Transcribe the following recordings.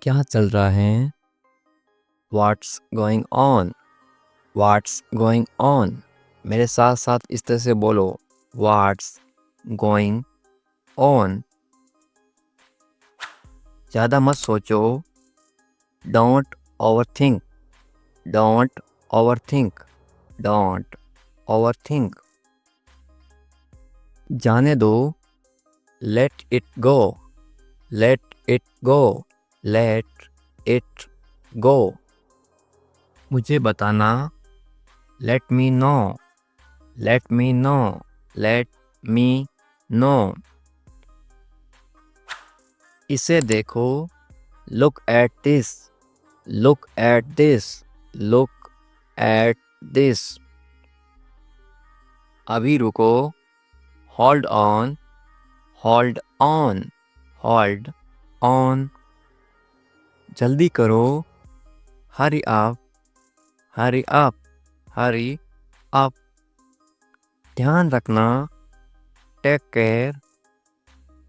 क्या चल रहा है? What's going on? What's going on? मेरे साथ साथ इस तरह से बोलो, What's going on? ज़्यादा मत सोचो, Don't overthink. Don't overthink. Don't overthink. जाने दो, Let it go. Let it go. Let it go. मुझे बताना, Let me know. Let me know. Let me know. इसे देखो, Look at this. Look at this. Look at this. अभी रुको, Hold on. Hold on. Hold on. जल्दी करो, Hurry up. Hurry up. Hurry up. ध्यान रखना, Take care.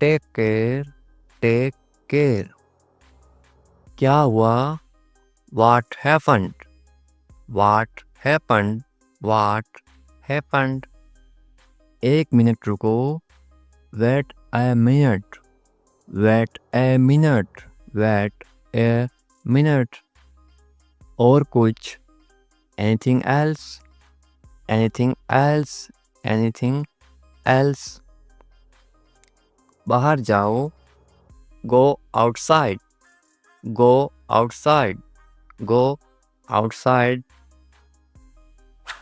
Take care. Take care. क्या हुआ? What happened? What happened? What happened? एक minute रुको, Wait a minute. Wait a minute. Wait a minute. और कुछ? Anything else? Anything else? Anything else? बाहर जाओ, Go outside. Go outside. Go outside.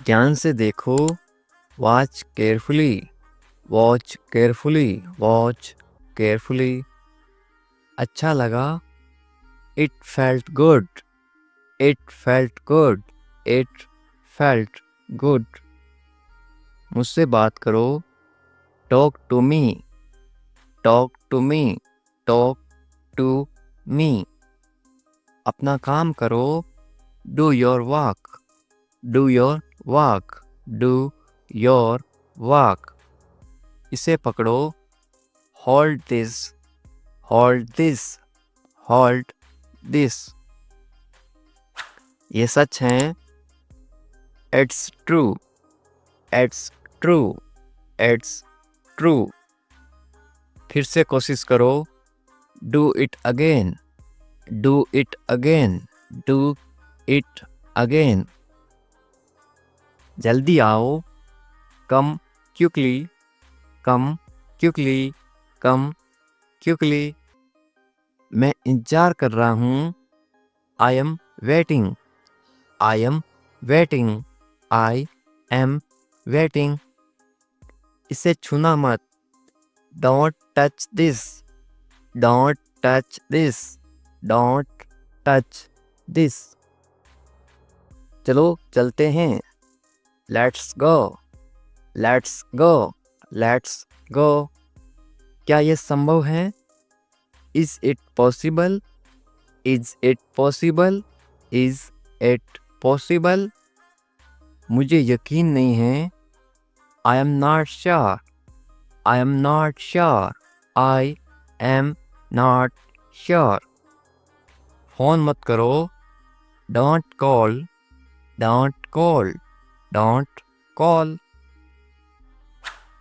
ध्यान से देखो, Watch carefully. Watch carefully. Watch carefully. अच्छा लगा, It felt good. It felt good. It felt good. मुझसे बात करो, Talk to me. Talk to me. Talk to me. अपना काम करो, Do your work. Do your work. Do your work. इसे पकड़ो, Hold this. Hold this. Hold this. ये सच है, It's true. It's true. It's true. फिर से कोशिश करो, Do it again. Do it again. Do it again. जल्दी आओ, Come quickly. Come quickly. Come quickly. मैं इंतजार कर रहा हूँ, I am waiting. I am waiting. I am waiting. इसे छूना मत, Don't touch this. Don't touch this. Don't touch this. चलो चलते हैं, Let's go. Let's go. Let's go. क्या ये संभव है? Is it possible? Is it possible? Is it possible? मुझे यकीन नहीं है, I am not sure. I am not sure. I am not sure. Phone मत करो, Don't call. Don't call. Don't call.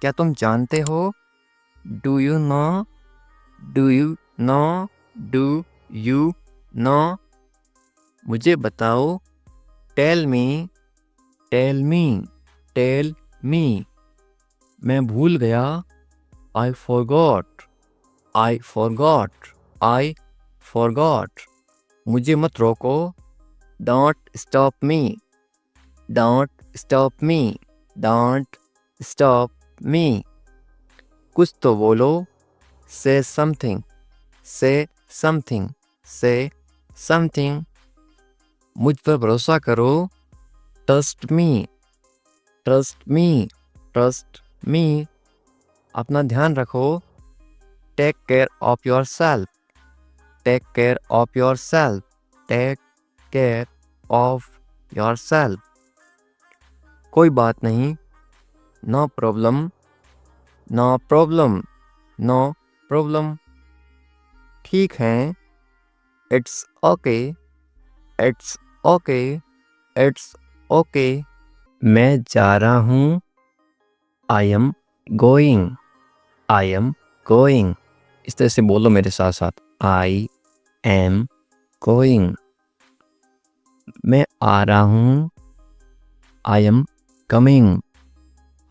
क्या तुम जानते हो? Do you know? Do you know? Do you know? मुझे बताओ, Tell me. Tell me. Tell me. मैं भूल गया, I forgot. I forgot. I forgot. मुझे मत रोको, Don't stop me. Don't stop me. Don't stop me. कुछ तो बोलो, Say something. Say something. Say something. मुझ पर भरोसा करो, Trust me. Trust me. Trust me. अपना ध्यान रखो, Take care of yourself. Take care of yourself. Take care of yourself. कोई बात नहीं, No problem. No problem. No problem. ठीक है, it's okay, it's okay, it's okay. मैं जा रहा हूँ, I am going, I am going. इस तरह से बोलो मेरे साथ साथ, आई एम गोइंग। मैं आ रहा हूँ, I am coming,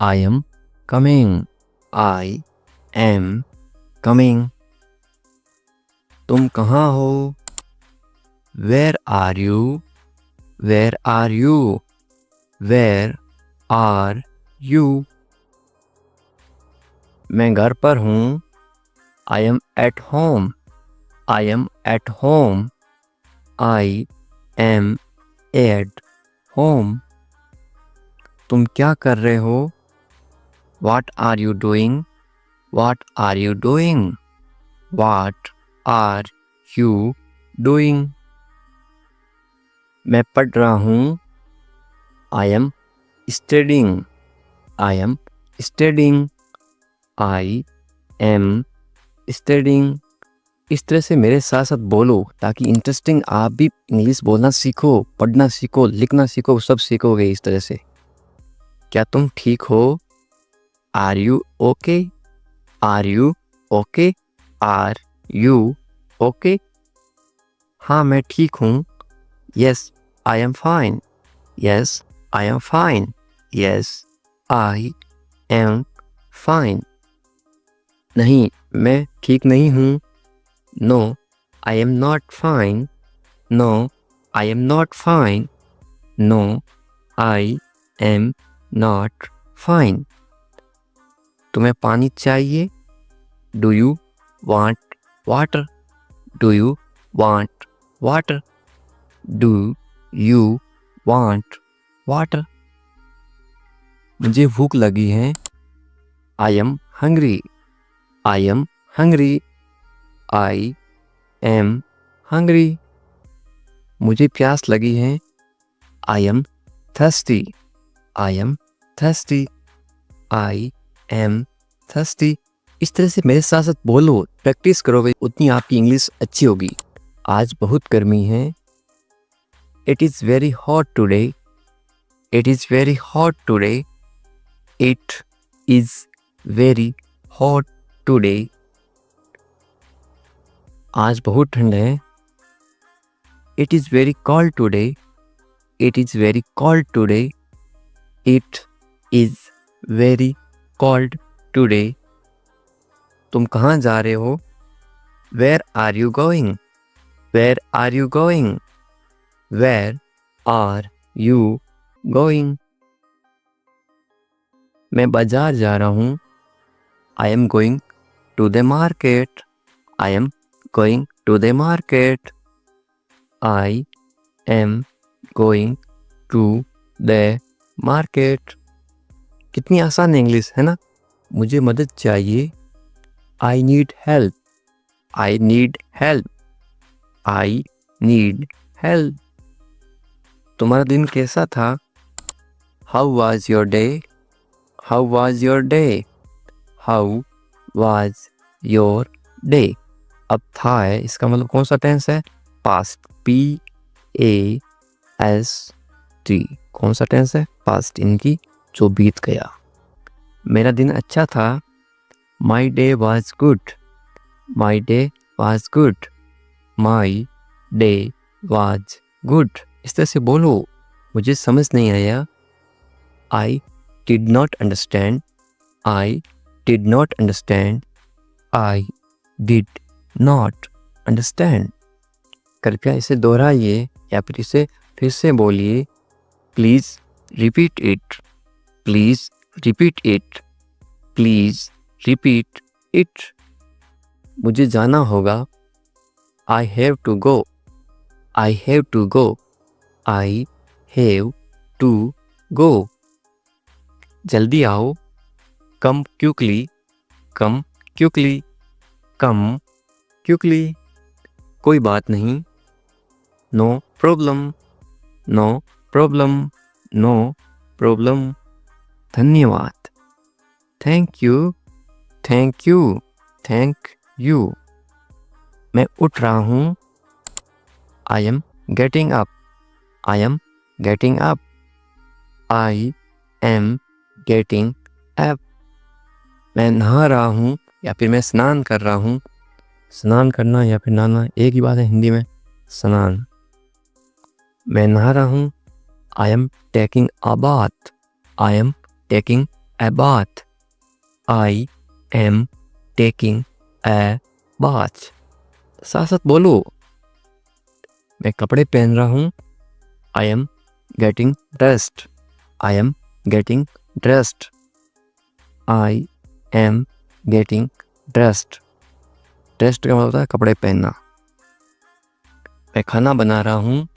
I am coming, I am coming. तुम कहाँ हो, where are you, where are you, where are you. मैं घर पर हूँ, I am at home, I am at home, I am at home. तुम क्या कर रहे हो, what are you doing, what are you doing, what are you doing. मैं पढ़ रहा हूँ, I am studying, I am studying, I am studying. इस तरह से मेरे साथ साथ बोलो ताकि इंटरेस्टिंग आप भी इंग्लिश बोलना सीखो, पढ़ना सीखो, लिखना सीखो, सब सीखोगे इस तरह से। क्या तुम ठीक हो, are you okay, are you okay, are you okay. हाँ मैं ठीक हूँ, yes I am fine, yes I am fine, yes I am fine. नहीं मैं ठीक नहीं हूँ, no I am not fine, no I am not fine, no I am not fine. तुम्हें पानी चाहिए, do you want water, do you want water, do you want water. मुझे भूख लगी है, I am hungry, I am hungry, I am hungry. मुझे प्यास लगी है, I am thirsty, I am thirsty, I am thirsty. इस तरह से मेरे साथ साथ बोलो, प्रैक्टिस करोगे उतनी आपकी इंग्लिश अच्छी होगी। आज बहुत गर्मी है, it is very hot today, it is very hot today, it is very hot today. आज बहुत ठंड है, it is very cold today, it is very cold today, it is very cold today. तुम कहाँ जा रहे हो, where are you going, where are you going, where are you going. मैं बाजार जा रहा हूँ, I am going to the market, I am going to the market, I am going to the market. कितनी आसान इंग्लिश है ना। मुझे मदद चाहिए, I need help, I need help, I need help. तुम्हारा दिन कैसा था, how was your day, how was your day, how was your day. अब था है, इसका मतलब कौन सा टेंस है, past, P A S T. कौन सा टेंस है, पास्ट, इनकी जो बीत गया। मेरा दिन अच्छा था, my day was good, my day was good, my day was good. इस तरह से बोलो, मुझे समझ नहीं आया, I did not understand, I did not understand, I did not understand. कृपया इसे दोहराइए या फिर इसे फिर से बोलिए, please repeat it, please repeat it, please repeat it. मुझे जाना होगा, I have to go, I have to go, I have to go. जल्दी आओ, come quickly, come quickly, come quickly. कोई बात नहीं, no problem, no problem, no problem. धन्यवाद, thank you, thank you, thank you. मैं उठ रहा हूँ, I am getting up. I am getting up. I am getting up. मैं नहा रहा हूँ या फिर मैं स्नान कर रहा हूँ. स्नान करना या फिर नहाना एक ही बात है हिंदी में. स्नान. मैं नहा रहा हूँ. I am taking a bath. I am taking a bath. I am taking a bath. साथ साथ बोलो. मैं कपड़े पहन रहा हूँ. I am getting dressed. I am getting dressed. I am getting dressed. Dressed का मतलब होता है कपड़े पहनना. मैं खाना बना रहा हूँ.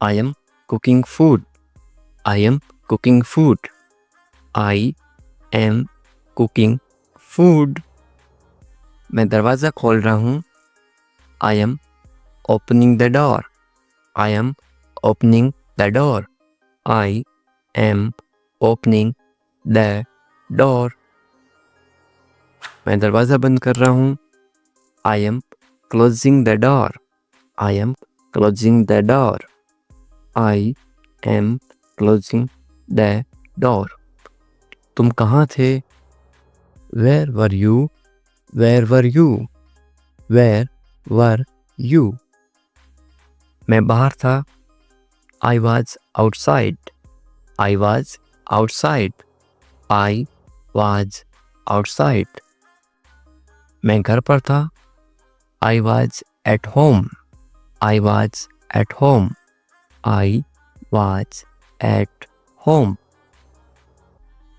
I am cooking food. I am cooking food. I am cooking food. मैं दरवाज़ा खोल रहा हूँ. I am opening the door. I am opening the door. I am opening the door. मैं दरवाज़ा बंद कर रहा हूँ. I am closing the door. I am closing the door. I am closing the door. तुम कहाँ थे? Where were you? Where were you? Where were you? मैं बाहर था. I was outside. I was outside. I was outside. मैं घर पर था. I was at home. I was at home. I was at home.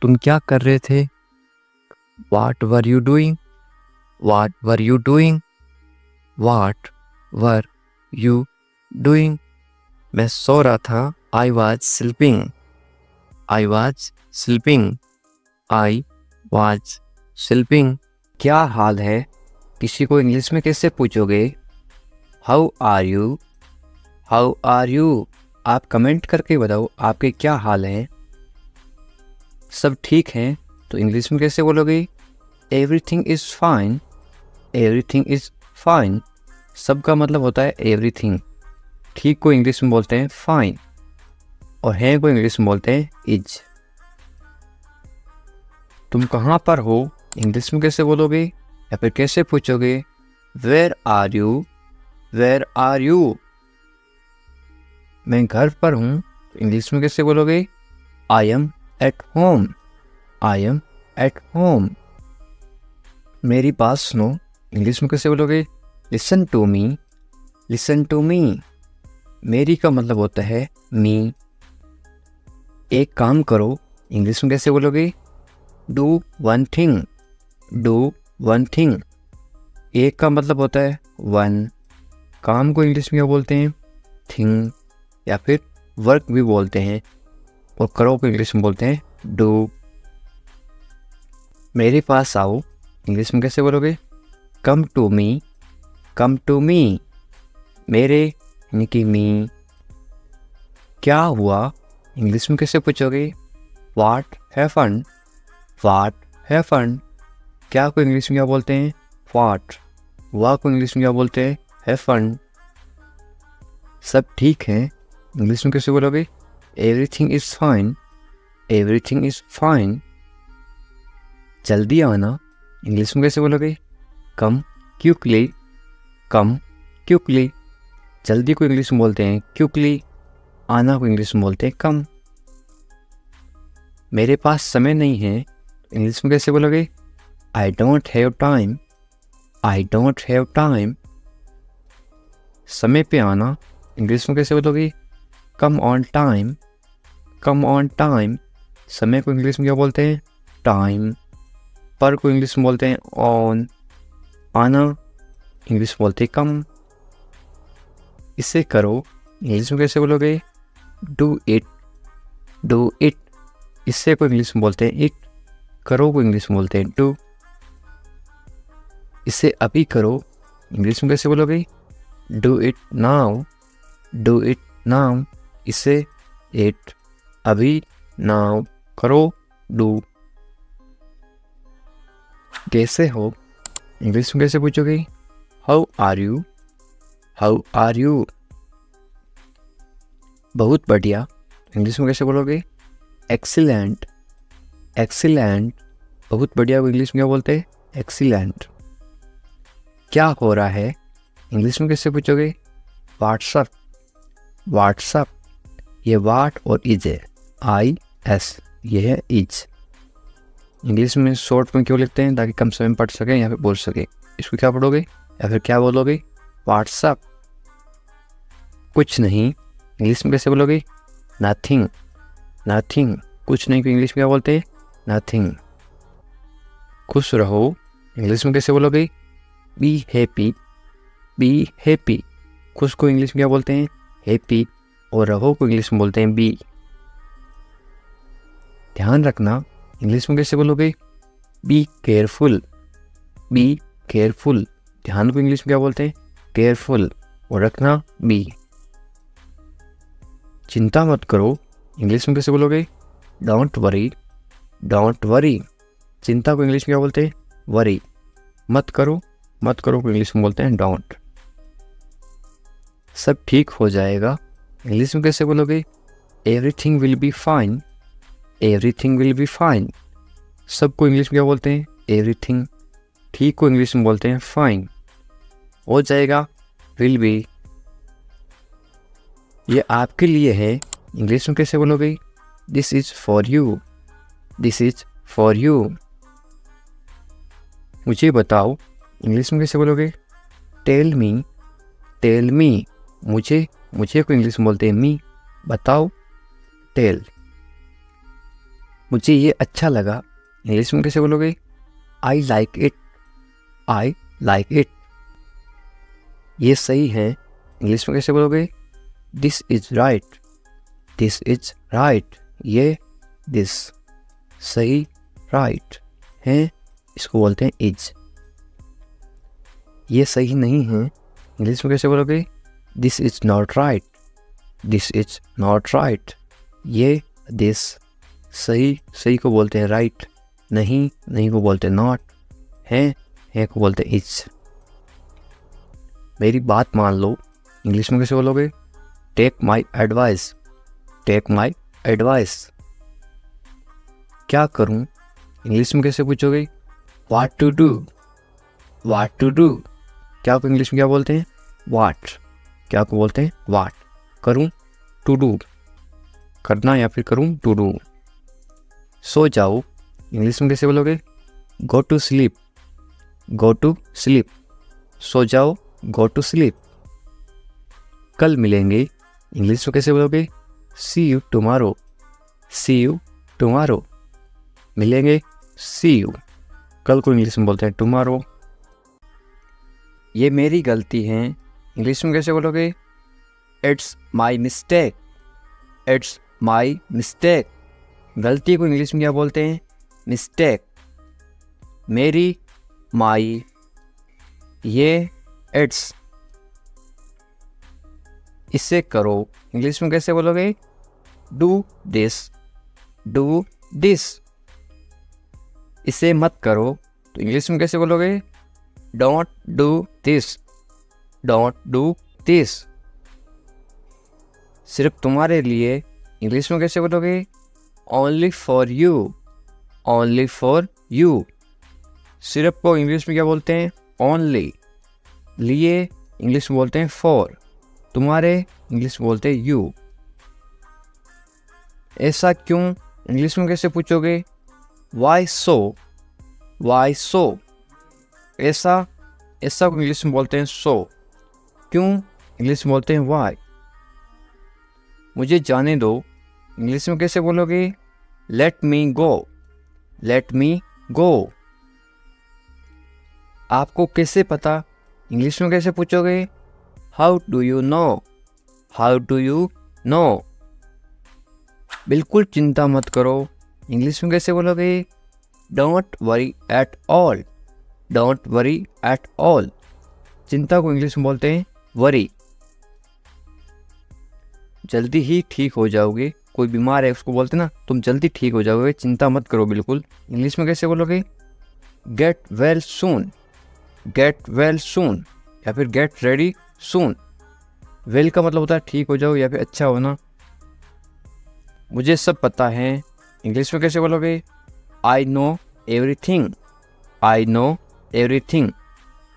तुम क्या कर रहे थे? What were you doing? What were you doing? What were you doing? मैं सो रहा था. I was sleeping. I was sleeping. I was sleeping. क्या हाल है? किसी को इंग्लिश में कैसे पूछोगे? How are you? How are you? आप कमेंट करके बताओ आपके क्या हाल हैं. सब ठीक हैं तो इंग्लिश में कैसे बोलोगे? Everything is fine. Everything is fine. सब का मतलब होता है everything. ठीक को इंग्लिश में बोलते हैं fine. और है को इंग्लिश में बोलते हैं is. तुम कहाँ पर हो? इंग्लिश में कैसे बोलोगे या फिर कैसे पूछोगे? Where are you? Where are you? मैं घर पर हूँ तो इंग्लिश में कैसे बोलोगे? I am at home. I am at home. मेरी बात सुनो. इंग्लिश में कैसे बोलोगे? Listen to me. Listen to me. मेरी का मतलब होता है me. एक काम करो. इंग्लिश में कैसे बोलोगे? Do one thing. Do one thing. एक का मतलब होता है one. काम को इंग्लिश में क्या बोलते हैं? Thing. या फिर वर्क भी बोलते हैं. और करो को इंग्लिश में बोलते हैं do. मेरे पास आओ. इंग्लिश में कैसे बोलोगे? Come to me. Come to me. मेरे यानी कि me. क्या हुआ? इंग्लिश में कैसे पूछोगे? What happened? What happened? क्या को इंग्लिश में क्या बोलते हैं? What. हुआ को इंग्लिश में क्या बोलते हैं? Happened. सब ठीक है. इंग्लिश में कैसे बोलोगे? Everything is fine. Everything is fine. जल्दी आना. इंग्लिश में कैसे बोलोगे? Come quickly. Come quickly. जल्दी को इंग्लिश में बोलते हैं quickly. आना को इंग्लिश में बोलते हैं come. मेरे पास समय नहीं है. इंग्लिश में कैसे बोलोगे? I don't have time. I don't have time. समय पे आना. इंग्लिश में कैसे बोलोगे? Come on time. Come on time. समय को इंग्लिश में क्या बोलते हैं? Time. पर को इंग्लिश में बोलते हैं on. आना इंग्लिश में बोलते हैं come. इसे करो. इंग्लिश में कैसे बोलोगे? Do it. Do it. इससे को इंग्लिश में बोलते हैं it. करो को इंग्लिश में बोलते हैं do. इसे अभी करो. इंग्लिश में कैसे बोलोगे? Do it now. Do it now. इसे it. अभी now. करो do. कैसे हो? इंग्लिश में कैसे पूछोगे? How are you? How are you? बहुत बढ़िया इंग्लिश में कैसे बोलोगे? एक्सीलेंट। एक्सीलेंट, बहुत बढ़िया को इंग्लिश में क्या बोलते हैं? एक्सीलेंट। क्या हो रहा है इंग्लिश में कैसे पूछोगे? व्हाट्सअप। व्हाट्सअप, ये वाट और इज है, IS, ये है इज। इंग्लिश में शॉर्ट में क्यों लिखते हैं? ताकि कम समय में पढ़ सकें या फिर बोल सकें। इसको क्या पढ़ोगे या फिर क्या बोलोगे? व्हाट्सअप। कुछ नहीं, इंग्लिश में कैसे बोलोगे? नथिंग। नथिंग, कुछ नहीं को इंग्लिश में क्या बोलते हैं? नथिंग। खुश रहो, इंग्लिश में कैसे बोलोगे? Be happy. बी हैप्पी, खुश को इंग्लिश में क्या बोलते हैं? हैप्पी, और रहो को इंग्लिश में बोलते हैं बी। ध्यान रखना, इंग्लिश में कैसे बोलोगे? Be careful. बी केयरफुल, ध्यान को इंग्लिश में क्या बोलते हैं? केयरफुल, और रखना बी। चिंता मत करो, इंग्लिश में कैसे बोलोगे? Don't worry. डोंट वरी, चिंता को इंग्लिश में क्या बोलते हैं? वरी। मत करो, मत करो को इंग्लिश में बोलते हैं डोंट। सब ठीक हो जाएगा, इंग्लिश में कैसे बोलोगे? Everything will be fine. Everything will be fine, सबको इंग्लिश में क्या बोलते हैं? एवरीथिंग। ठीक को इंग्लिश में बोलते हैं फाइन। हो जाएगा, विल बी। ये आपके लिए है, इंग्लिश में कैसे बोलोगे? This is for you. This is for you. मुझे बताओ, इंग्लिश में कैसे बोलोगे? Tell me. टेल मी, मुझे, मुझे को इंग्लिश में बोलते हैं मी। बताओ, टेल। मुझे ये अच्छा लगा, इंग्लिश में कैसे बोलोगे? I like it. I like it. ये सही है, इंग्लिश में कैसे बोलोगे? This is right. This is right, ये दिस, सही, राइट है, इसको बोलते हैं इज। ये सही नहीं है, इंग्लिश में कैसे बोलोगे? This is not right. This is not right, ये दिस, सही, सही को बोलते हैं राइट, नहीं, नहीं को बोलते हैं नॉट, है को बोलते हैं इज। मेरी बात मान लो, इंग्लिश में कैसे बोलोगे? Take my advice. Take my advice. क्या करूं, इंग्लिश में कैसे पूछोगे? What to do. What to do, क्या को इंग्लिश में क्या बोलते हैं? व्हाट। क्या को बोलते हैं? व्हाट। करूं, टू डू, करना या फिर करूं, टू डू। सो जाओ, इंग्लिश में कैसे बोलोगे? Go to sleep. Go to sleep, सो जाओ, गो टू स्लीप। कल मिलेंगे, इंग्लिश में कैसे बोलोगे? See you tomorrow. See you tomorrow, मिलेंगे, सी यू। कल को इंग्लिश में बोलते हैं टुमारो। ये मेरी गलती है, इंग्लिश में कैसे बोलोगे? It's my mistake. It's my mistake, गलती को इंग्लिश में क्या बोलते हैं? मिस्टेक। मेरी, माई, ये इट्स। इसे करो, इंग्लिश में कैसे बोलोगे? Do this. Do this. इसे मत करो, तो इंग्लिश में कैसे बोलोगे? Don't do this. Don't do this. सिर्फ तुम्हारे लिए, इंग्लिश में कैसे बोलोगे? Only for you. Only for you, सिर्फ को इंग्लिश में क्या बोलते हैं? ओनली। लिए इंग्लिश में बोलते हैं फॉर। तुम्हारे इंग्लिश में बोलते हैं यू। ऐसा क्यों, इंग्लिश में कैसे पूछोगे? वाई सो। वाई सो, ऐसा, ऐसा को इंग्लिश में बोलते हैं सो। क्यों, इंग्लिश में बोलते हैं वाई। मुझे जाने दो, इंग्लिश में कैसे बोलोगे? लेट मी गो। लेट मी गो। आपको कैसे पता, इंग्लिश में कैसे पूछोगे? How do you no. How do you no. बिल्कुल चिंता मत करो, इंग्लिश में कैसे बोलोगे? Don't worry at all. Don't worry at all, चिंता को इंग्लिश में बोलते हैं वरी। जल्दी ही ठीक हो जाओगे, कोई बीमार है उसको बोलते ना, तुम जल्दी ठीक हो जाओगे, चिंता मत करो बिल्कुल। इंग्लिश में कैसे बोलोगे? Get well soon. Get well soon, या फिर गेट रेडी सून। वेल का मतलब होता है ठीक हो जाओ या फिर अच्छा होना, मुझे सब पता है इंग्लिश में कैसे बोलोगे? I know everything. I know everything.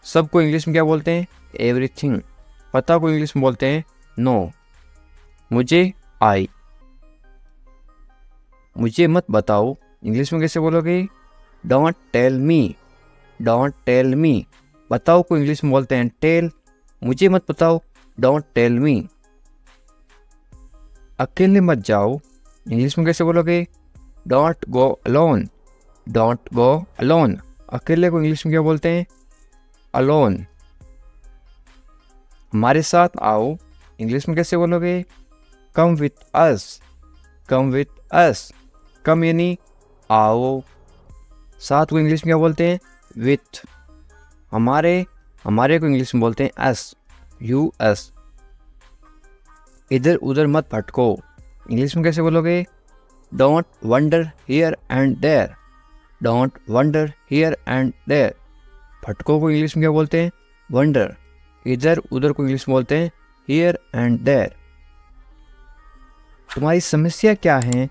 सबको इंग्लिश में क्या बोलते हैं? एवरीथिंग। पता को इंग्लिश में बोलते हैं नो। मुझे आई। मुझे मत बताओ इंग्लिश में कैसे बोलोगे? Don't tell me. Don't tell me. बताओ को इंग्लिश में बोलते हैं टेल। मुझे मत बताओ, डोंट टेल मी। अकेले मत जाओ इंग्लिश में कैसे बोलोगे? Don't go alone. Don't go alone. अकेले को इंग्लिश में क्या बोलते हैं? अलोन। हमारे साथ आओ इंग्लिश में कैसे बोलोगे? Come with us. Come with us. कम यानी आओ। साथ को इंग्लिश में क्या बोलते हैं? विथ। हमारे को इंग्लिश में बोलते हैं एस। U S. इधर उधर मत भटको इंग्लिश में कैसे बोलोगे? Don't wonder here and there. Don't wonder here and there. भटको को इंग्लिश में क्या बोलते हैं? वंडर। इधर उधर को इंग्लिश में बोलते हैं हियर एंड देयर। तुम्हारी समस्या क्या है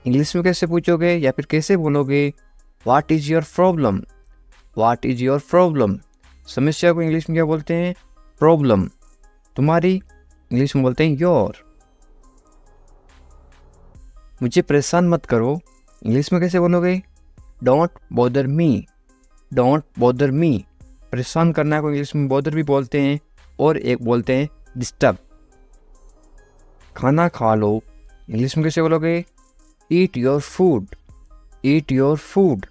इंग्लिश में कैसे पूछोगे या फिर कैसे बोलोगे? What is your problem. What is your problem. समस्या को इंग्लिश में क्या बोलते हैं? प्रॉब्लम। तुम्हारी इंग्लिश में बोलते हैं योर। मुझे परेशान मत करो इंग्लिश में कैसे बोलोगे? Don't bother me. Don't bother me. परेशान करना को इंग्लिश में बॉदर भी बोलते हैं और एक बोलते हैं डिस्टर्ब। खाना खा लो इंग्लिश में कैसे बोलोगे? Eat your food. Eat your food.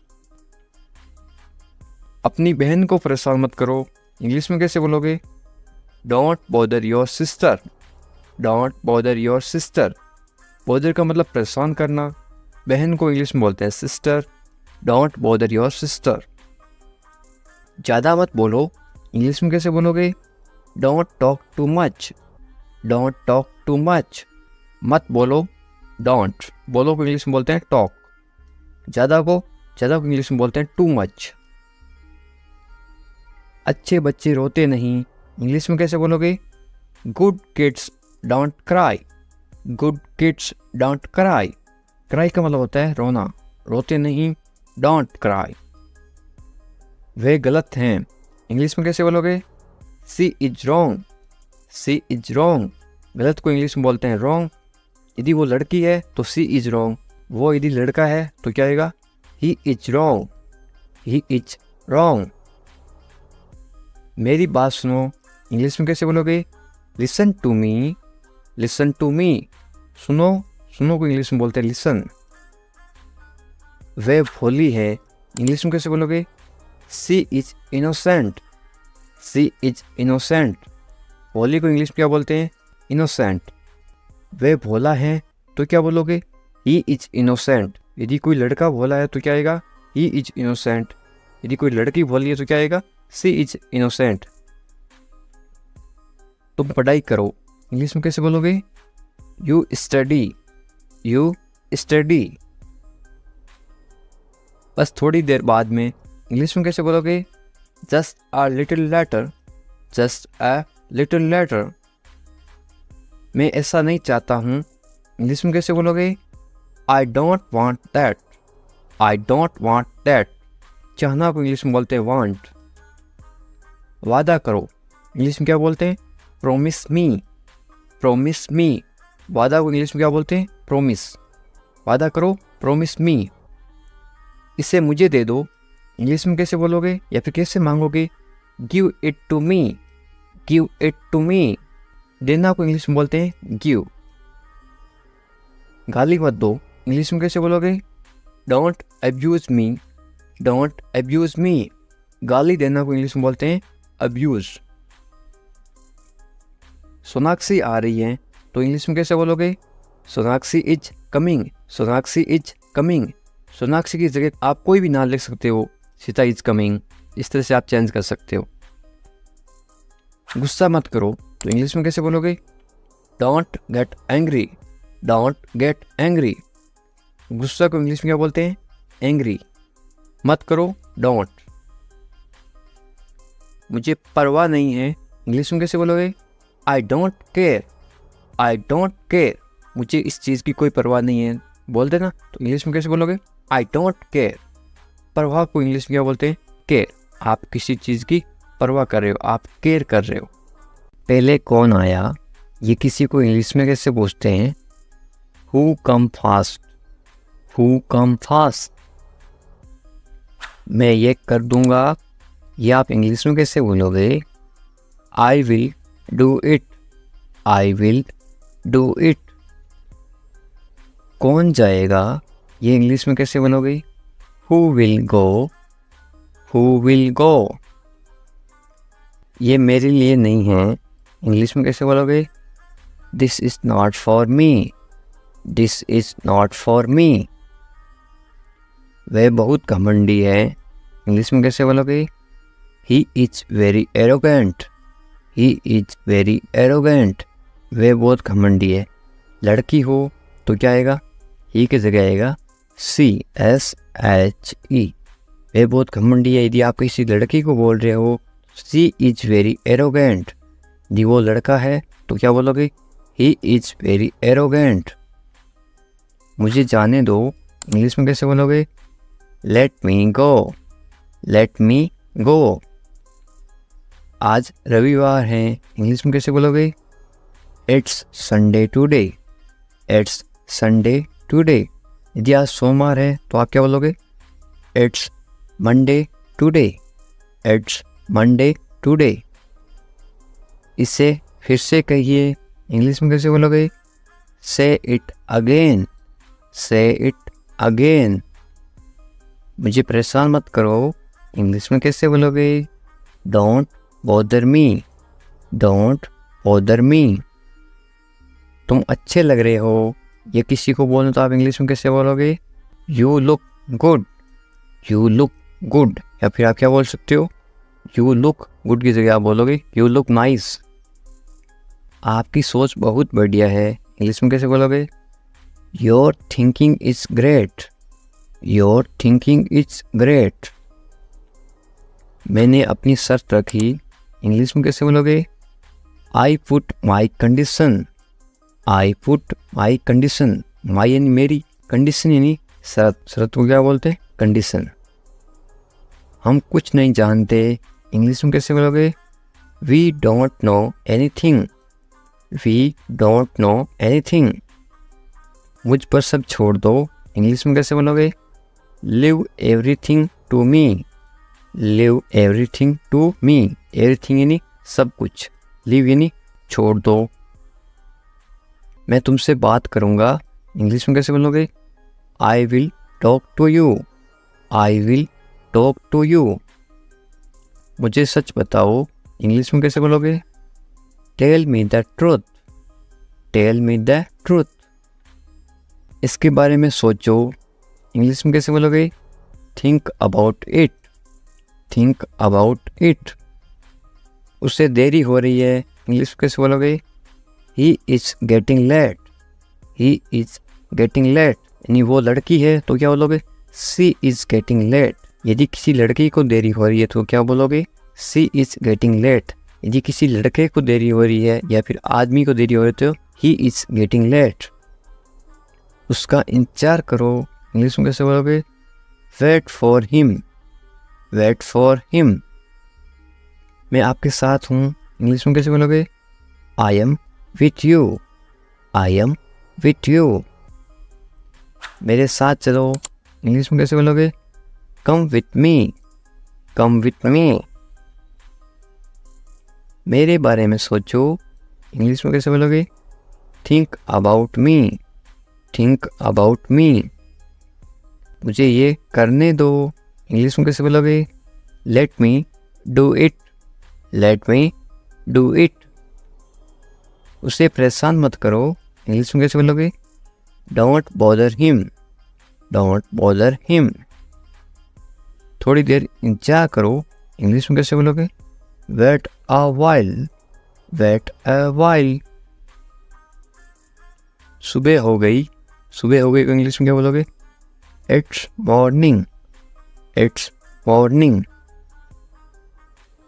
अपनी बहन को परेशान मत करो इंग्लिश में कैसे बोलोगे? Don't bother your sister. Don't bother your sister. Bother का मतलब परेशान करना। बहन को इंग्लिश में बोलते हैं sister. Don't bother your sister. ज़्यादा मत बोलो इंग्लिश में कैसे बोलोगे? Don't talk too much. Don't talk too much. मत बोलो डोंट। बोलो को इंग्लिश में बोलते हैं टॉक। ज़्यादा को इंग्लिश में बोलते हैं टू मच। अच्छे बच्चे रोते नहीं इंग्लिश में कैसे बोलोगे? Good kids don't cry. Good kids don't cry. Cry का मतलब होता है रोना। रोते नहीं, डोंट क्राई। वे गलत हैं इंग्लिश में कैसे बोलोगे? She is wrong. She is wrong. गलत को इंग्लिश में बोलते हैं रॉन्ग। यदि वो लड़की है तो सी इज रॉन्ग। वो यदि लड़का है तो क्या आएगा? He is wrong. He is wrong. मेरी बात सुनो इंग्लिश में कैसे बोलोगे? Listen to me. Listen to me. सुनो। सुनो को इंग्लिश में बोलते हैं लिसन। वे भोली है इंग्लिश में कैसे बोलोगे? She is innocent. She is innocent. भोली को इंग्लिश में क्या बोलते हैं? इनोसेंट। वे भोला है तो क्या बोलोगे? He is innocent. यदि कोई लड़का भोला है तो क्या आएगा? He is innocent. यदि कोई लड़की भोली है तो क्या आएगा? सी इज इनोसेंट। तुम पढ़ाई करो इंग्लिश में कैसे बोलोगे? You study. You study. बस थोड़ी देर बाद में इंग्लिश में कैसे बोलोगे? Just a little letter. Just a little letter. मैं ऐसा नहीं चाहता हूँ इंग्लिश में कैसे बोलोगे? I don't want that. I don't want that. चाहना को इंग्लिश में बोलते हैं वांट। वादा करो इंग्लिश में क्या बोलते हैं? प्रोमिस मी। प्रोमिस मी। वादा को इंग्लिश में क्या बोलते हैं? प्रोमिस। वादा करो, प्रोमिस मी। इसे मुझे दे दो इंग्लिश में कैसे बोलोगे या फिर कैसे मांगोगे? Give it to me. Give it to me. देना को इंग्लिश में बोलते हैं गिव। गाली मत दो इंग्लिश में कैसे बोलोगे? Don't abuse me. Don't abuse me. गाली देना को इंग्लिश में बोलते हैं अब्यूज। सोनाक्षी आ रही है तो इंग्लिश में कैसे बोलोगे? Sonakshi is coming. Sonakshi is coming. Sonakshi की जगह आप कोई भी नाम लिख सकते हो। Sita is coming. इस तरह से आप चेंज कर सकते हो। गुस्सा मत करो तो इंग्लिश में कैसे बोलोगे? Don't get angry. Don't get angry. गुस्सा को इंग्लिश में क्या बोलते हैं? एंग्री। मत करो, डोंट। मुझे परवाह नहीं है इंग्लिश में कैसे बोलोगे? I don't care. I don't care. मुझे इस चीज़ की कोई परवाह नहीं है। बोलते ना, तो इंग्लिश में कैसे बोलोगे? I don't care. परवाह को इंग्लिश में क्या बोलते हैं? केयर। आप किसी चीज़ की परवाह कर रहे हो, आप केयर कर रहे हो। पहले कौन आया, ये किसी को इंग्लिश में कैसे पूछते हैं? Who come fast, who come fast. मैं ये कर दूंगा, ये आप इंग्लिश में कैसे बोलोगे? I will do it, I will do it. कौन जाएगा, ये इंग्लिश में कैसे बोलोगे? Who will go, who will go. ये मेरे लिए नहीं है, इंग्लिश में कैसे बोलोगे? This is not for me, this is not for me. वह बहुत घमंडी है, इंग्लिश में कैसे बोलोगे? He is very arrogant, he is very arrogant. वह बहुत घमंडी है। लड़की हो तो क्या आएगा? ही की जगह आएगा CSHE। वह बहुत घमंडी है। यदि आप किसी लड़की को बोल रहे हो शी इज वेरी एरोगेंट, यदि वो लड़का है तो क्या बोलोगे? He is very arrogant. मुझे जाने दो, इंग्लिश में कैसे बोलोगे? लेट मी गो, लेट मी गो। आज रविवार है, इंग्लिश में कैसे बोलोगे? It's Sunday today, it's Sunday today. यदि आज सोमवार है तो आप क्या बोलोगे? It's Monday today, it's Monday today. इसे फिर से कहिए, इंग्लिश में कैसे बोलोगे? से इट अगेन, से इट अगेन। मुझे परेशान मत करो, इंग्लिश में कैसे बोलोगे? Don't bother me, don't bother me. तुम अच्छे लग रहे हो, ये किसी को बोलना तो आप इंग्लिश में कैसे बोलोगे? You look good, you look good. या फिर आप क्या बोल सकते हो? यू लुक गुड की जगह आप बोलोगे यू लुक नाइस। आपकी सोच बहुत बढ़िया है, इंग्लिश में कैसे बोलोगे? Your thinking is great, your thinking is great. मैंने अपनी शर्त रखी, इंग्लिश में कैसे बोलोगे? I put my condition, I put my condition. My यानी मेरी, कंडीशन यानी शर्त। शर्त को क्या बोलते हैं? कंडीशन। हम कुछ नहीं जानते, इंग्लिश में कैसे बोलोगे? We don't know anything, we don't know anything. मुझ पर सब छोड़ दो, इंग्लिश में कैसे बोलोगे? Leave everything to me, leave everything to me. Everything यानी सब कुछ, लिव यानी छोड़ दो। मैं तुमसे बात करूँगा, इंग्लिश में कैसे बोलोगे? I will talk to you, I will talk to you. मुझे सच बताओ, इंग्लिश में कैसे बोलोगे? Tell me the truth, tell me the truth. इसके बारे में सोचो, इंग्लिश में कैसे बोलोगे? Think about it, think about it. उसे देरी हो रही है, इंग्लिश में कैसे बोलोगे? He is getting late, he is getting late. यानी वो लड़की है तो क्या बोलोगे? She is getting late. यदि किसी लड़की को देरी हो रही है तो क्या बोलोगे? She is getting late. यदि किसी लड़के को देरी हो रही है या फिर आदमी को देरी हो रही है तो ही इज गेटिंग लेट। उसका इंतजार करो, इंग्लिश में कैसे बोलोगे? Wait for him, wait for him. मैं आपके साथ हूँ, इंग्लिश में कैसे बोलोगे? I am with you, I am with you. मेरे साथ चलो, इंग्लिश में कैसे बोलोगे? Come with me, come with me. मेरे बारे में सोचो, इंग्लिश में कैसे बोलोगे? Think about me, think about me. मुझे ये करने दो, इंग्लिश में कैसे बोलोगे? Let me do it, let me do it. उसे परेशान मत करो, इंग्लिश में कैसे बोलोगे? Don't bother him, don't bother him. थोड़ी देर इंतजार करो, इंग्लिश में कैसे बोलोगे? Wait a while, wait a while. सुबह हो गई, सुबह हो गई को इंग्लिश में क्या बोलोगे? It's morning, it's morning.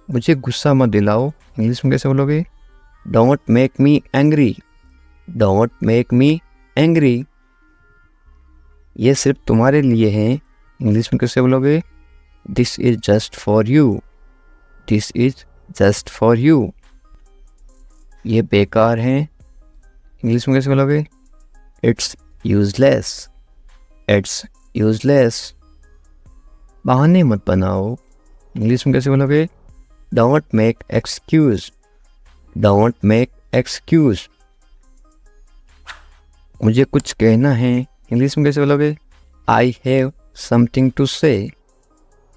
मुझे गुस्सा मत दिलाओ, इंग्लिश में कैसे बोलोगे? Don't make me angry, don't make me angry. ये सिर्फ तुम्हारे लिए है, इंग्लिश में कैसे बोलोगे? This is just for you, this is just for you. ये बेकार है, इंग्लिश में कैसे बोलोगे? It's useless, it's useless. बहाने मत बनाओ, इंग्लिश में कैसे बोलोगे? Don't make excuse, don't make excuse. मुझे कुछ कहना है, इंग्लिश में कैसे बोलोगे? आई हैव समथिंग टू से,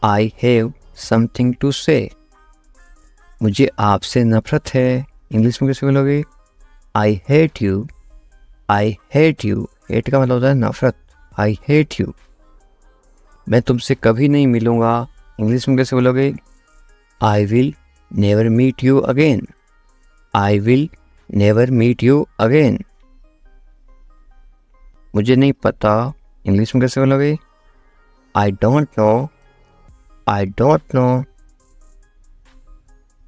आई हैव समथिंग टू से। मुझे आपसे नफरत है, इंग्लिश में कैसे बोलोगे? I hate you, I hate you. Hate का मतलब होता है नफरत, आई हेट यू। मैं तुमसे कभी नहीं मिलूँगा, इंग्लिश में कैसे बोलोगे? I will never meet you again, I will never meet you again. मुझे नहीं पता, इंग्लिश में कैसे बोलोगे? I don't know, I don't know.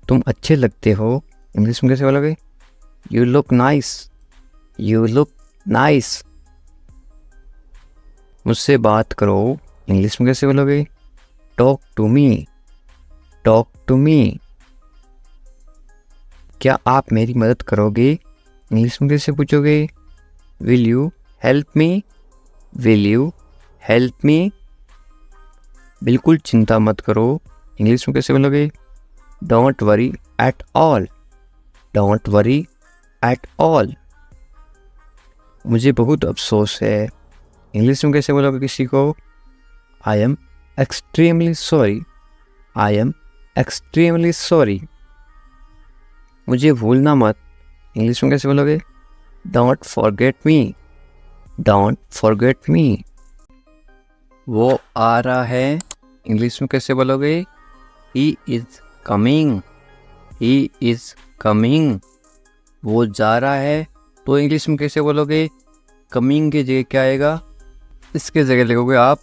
तुम अच्छे लगते हो, इंग्लिश में कैसे बोलोगे? You look nice, you look nice. मुझसे बात करो, इंग्लिश में कैसे बोलोगे? Talk to me, talk to me. क्या आप मेरी मदद करोगे, इंग्लिश में कैसे पूछोगे? Will you help me, will you help मी। बिल्कुल चिंता मत करो, इंग्लिश में कैसे बोलोगे? Don't worry at all, don't worry at all. मुझे बहुत अफसोस है, इंग्लिश में कैसे बोलोगे किसी को? I am extremely sorry, I am extremely sorry. मुझे भूलना मत, इंग्लिश में कैसे बोलोगे? Don't forget me, don't forget me. वो आ रहा है, इंग्लिश में कैसे बोलोगे? He is coming, he is coming. वो जा रहा है, तो इंग्लिश में कैसे बोलोगे? कमिंग की जगह क्या आएगा? इसके जगह लिखोगे आप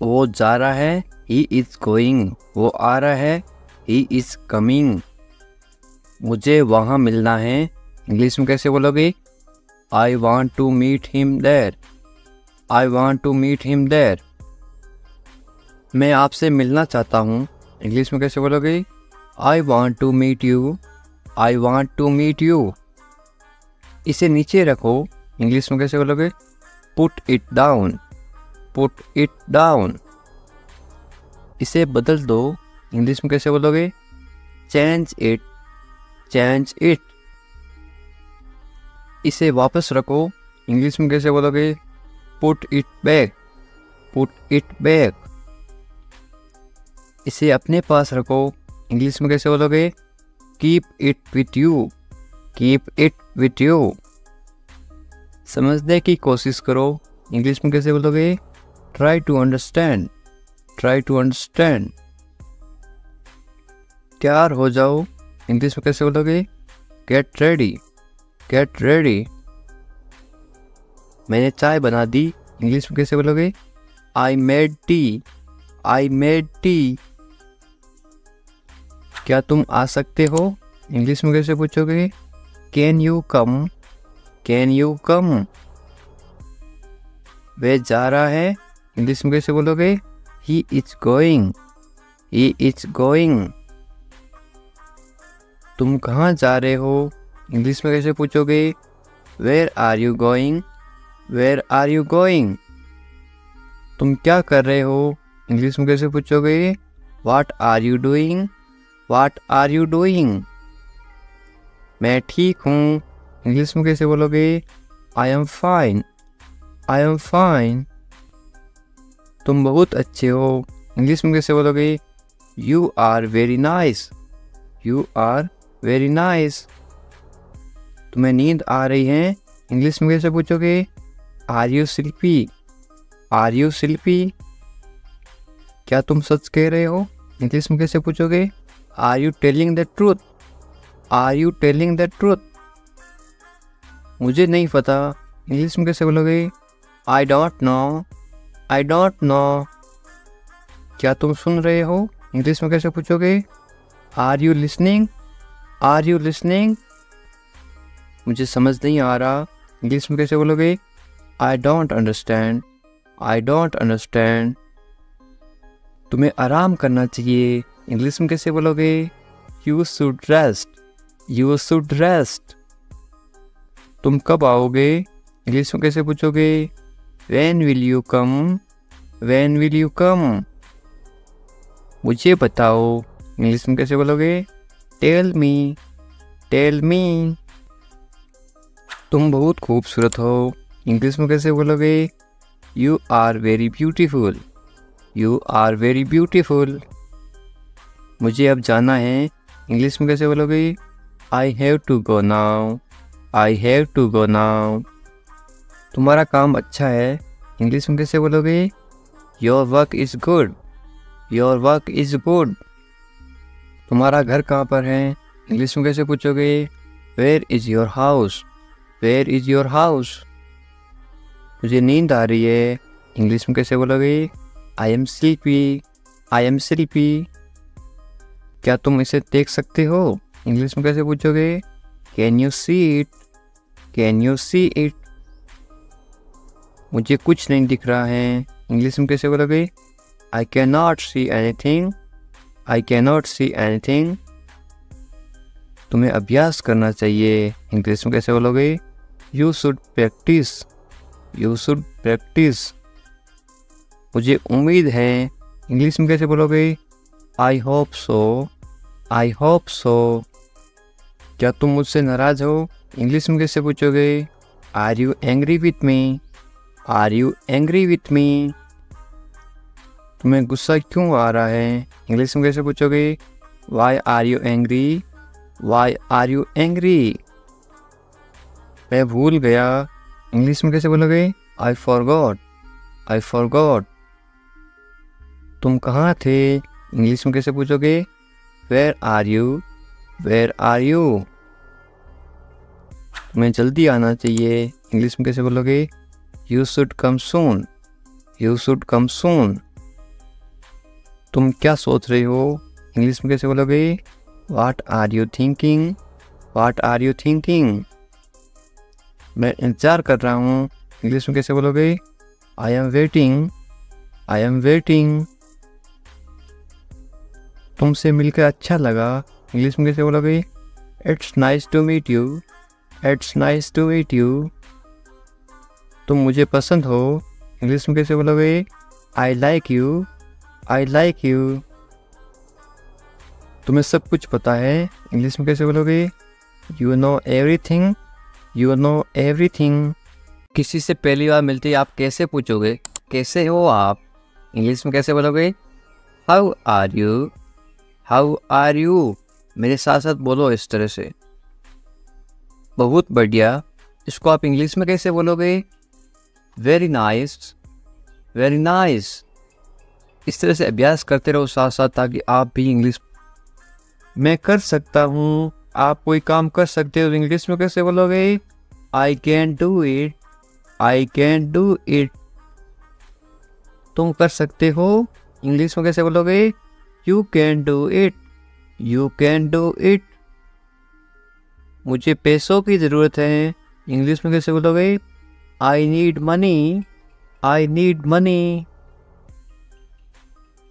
वो जा रहा है, ही इज गोइंग। वो आ रहा है, ही इज कमिंग। मुझे वहाँ मिलना है, इंग्लिश में कैसे बोलोगे? I want to meet him there, I want to meet him there. मैं आपसे मिलना चाहता हूँ, इंग्लिश में कैसे बोलोगे? I want to meet you, I want to meet you. इसे नीचे रखो, इंग्लिश में कैसे बोलोगे? Put it down, put it down. इसे बदल दो, इंग्लिश में कैसे बोलोगे? Change it, change it. इसे वापस रखो, इंग्लिश में कैसे बोलोगे? Put it back, put it back. इसे अपने पास रखो, इंग्लिश में कैसे बोलोगे? Keep it with you, keep it with you. समझने की कोशिश करो, इंग्लिश में कैसे बोलोगे? Try to understand, try to understand. तैयार हो जाओ, इंग्लिश में कैसे बोलोगे? Get ready, get ready. मैंने चाय बना दी, इंग्लिश में कैसे बोलोगे? I made tea, I made tea. क्या तुम आ सकते हो, इंग्लिश में कैसे पूछोगे? Can you come, can you come. वह जा रहा है, इंग्लिश में कैसे बोलोगे? He is going, he is going. तुम कहाँ जा रहे हो, इंग्लिश में कैसे पूछोगे? Where are you going, where are you going. तुम क्या कर रहे हो, इंग्लिश में कैसे पूछोगे? What are you doing, what are you doing. मैं ठीक हूँ, इंग्लिश में कैसे बोलोगे? I am fine, I am fine. तुम बहुत अच्छे हो, इंग्लिश में कैसे बोलोगे? You are very nice, you are very nice. तुम्हें नींद आ रही है, इंग्लिश में कैसे पूछोगे? Are you sleepy, are you sleepy. क्या तुम सच कह रहे हो, इंग्लिश में कैसे पूछोगे? Are you telling the truth, are you telling the truth. मुझे नहीं पता, इंग्लिश में कैसे बोलोगे? I don't know, I don't know. क्या तुम सुन रहे हो, इंग्लिश में कैसे पूछोगे? Are you listening, are you listening. मुझे समझ नहीं आ रहा, इंग्लिश में कैसे बोलोगे? I don't understand, I don't understand. तुम्हें आराम करना चाहिए, इंग्लिश में कैसे बोलोगे? You should rest, you should rest. तुम कब आओगे? इंग्लिश में कैसे पूछोगे? When will you come, when will you come. मुझे बताओ, इंग्लिश में कैसे बोलोगे? Tell me, tell me. तुम बहुत खूबसूरत हो, इंग्लिश में कैसे बोलोगे? You are very beautiful, you are very beautiful. मुझे अब जाना है, इंग्लिश में कैसे बोलोगे? I have to go now, I have to go now. तुम्हारा काम अच्छा है, इंग्लिश में कैसे बोलोगे? Your work is good, your work is good. तुम्हारा घर कहाँ पर है, इंग्लिश में कैसे पूछोगे? Where is your house, where is your house. मुझे नींद आ रही है, इंग्लिश में कैसे बोलोगे? I am sleepy, I am sleepy. क्या तुम इसे देख सकते हो, इंग्लिश में कैसे पूछोगे? Can you see it, can you see it. मुझे कुछ नहीं दिख रहा है, इंग्लिश में कैसे बोलोगे? I can not see anything, I can not see anything. तुम्हें अभ्यास करना चाहिए, इंग्लिश में कैसे बोलोगे? You should practise, you should practise. मुझे उम्मीद है, इंग्लिश में कैसे बोलोगे? I hope so, I hope so. क्या तुम मुझसे नाराज़ हो, इंग्लिश में कैसे पूछोगे? Are you angry with me, are you angry with me. तुम्हें गुस्सा क्यों आ रहा है, इंग्लिश में कैसे पूछोगे? Why are you angry, why are you angry. मैं भूल गया, इंग्लिश में कैसे बोलोगे? I forgot, I forgot. तुम कहाँ थे, इंग्लिश में कैसे पूछोगे? Where are you, where are you. तुम्हें जल्दी आना चाहिए, इंग्लिश में कैसे बोलोगे? You should come soon, you should come soon. तुम क्या सोच रहे हो, इंग्लिश में कैसे बोलोगे? What are you thinking, what are you thinking. मैं इंतज़ार कर रहा हूँ, इंग्लिश में कैसे बोलोगे? I am waiting, I am waiting. तुमसे मिलकर अच्छा लगा, इंग्लिश में कैसे बोलोगे? It's nice to meet you, it's nice to meet you. तुम मुझे पसंद हो, इंग्लिश में कैसे बोलोगे? I like you, I like you. तुम्हें सब कुछ पता है, इंग्लिश में कैसे बोलोगे? You know everything, you know everything. किसी से पहली बार मिलते ही आप कैसे पूछोगे? कैसे हो आप, इंग्लिश में कैसे बोलोगे? How are you, how are you. मेरे साथ साथ बोलो इस तरह से। बहुत बढ़िया। इसको आप इंग्लिश में कैसे बोलोगे? Very nice, very nice. इस तरह से अभ्यास करते रहो साथ साथ, ताकि आप भी इंग्लिश मैं कर सकता हूँ। आप कोई काम कर सकते हो, इंग्लिश में कैसे बोलोगे? I can do it, I can do it. तुम कर सकते हो, इंग्लिश में कैसे बोलोगे? You can do it, you can do it. मुझे पैसों की ज़रूरत है, इंग्लिश में कैसे बोलोगे? I need money, I need money.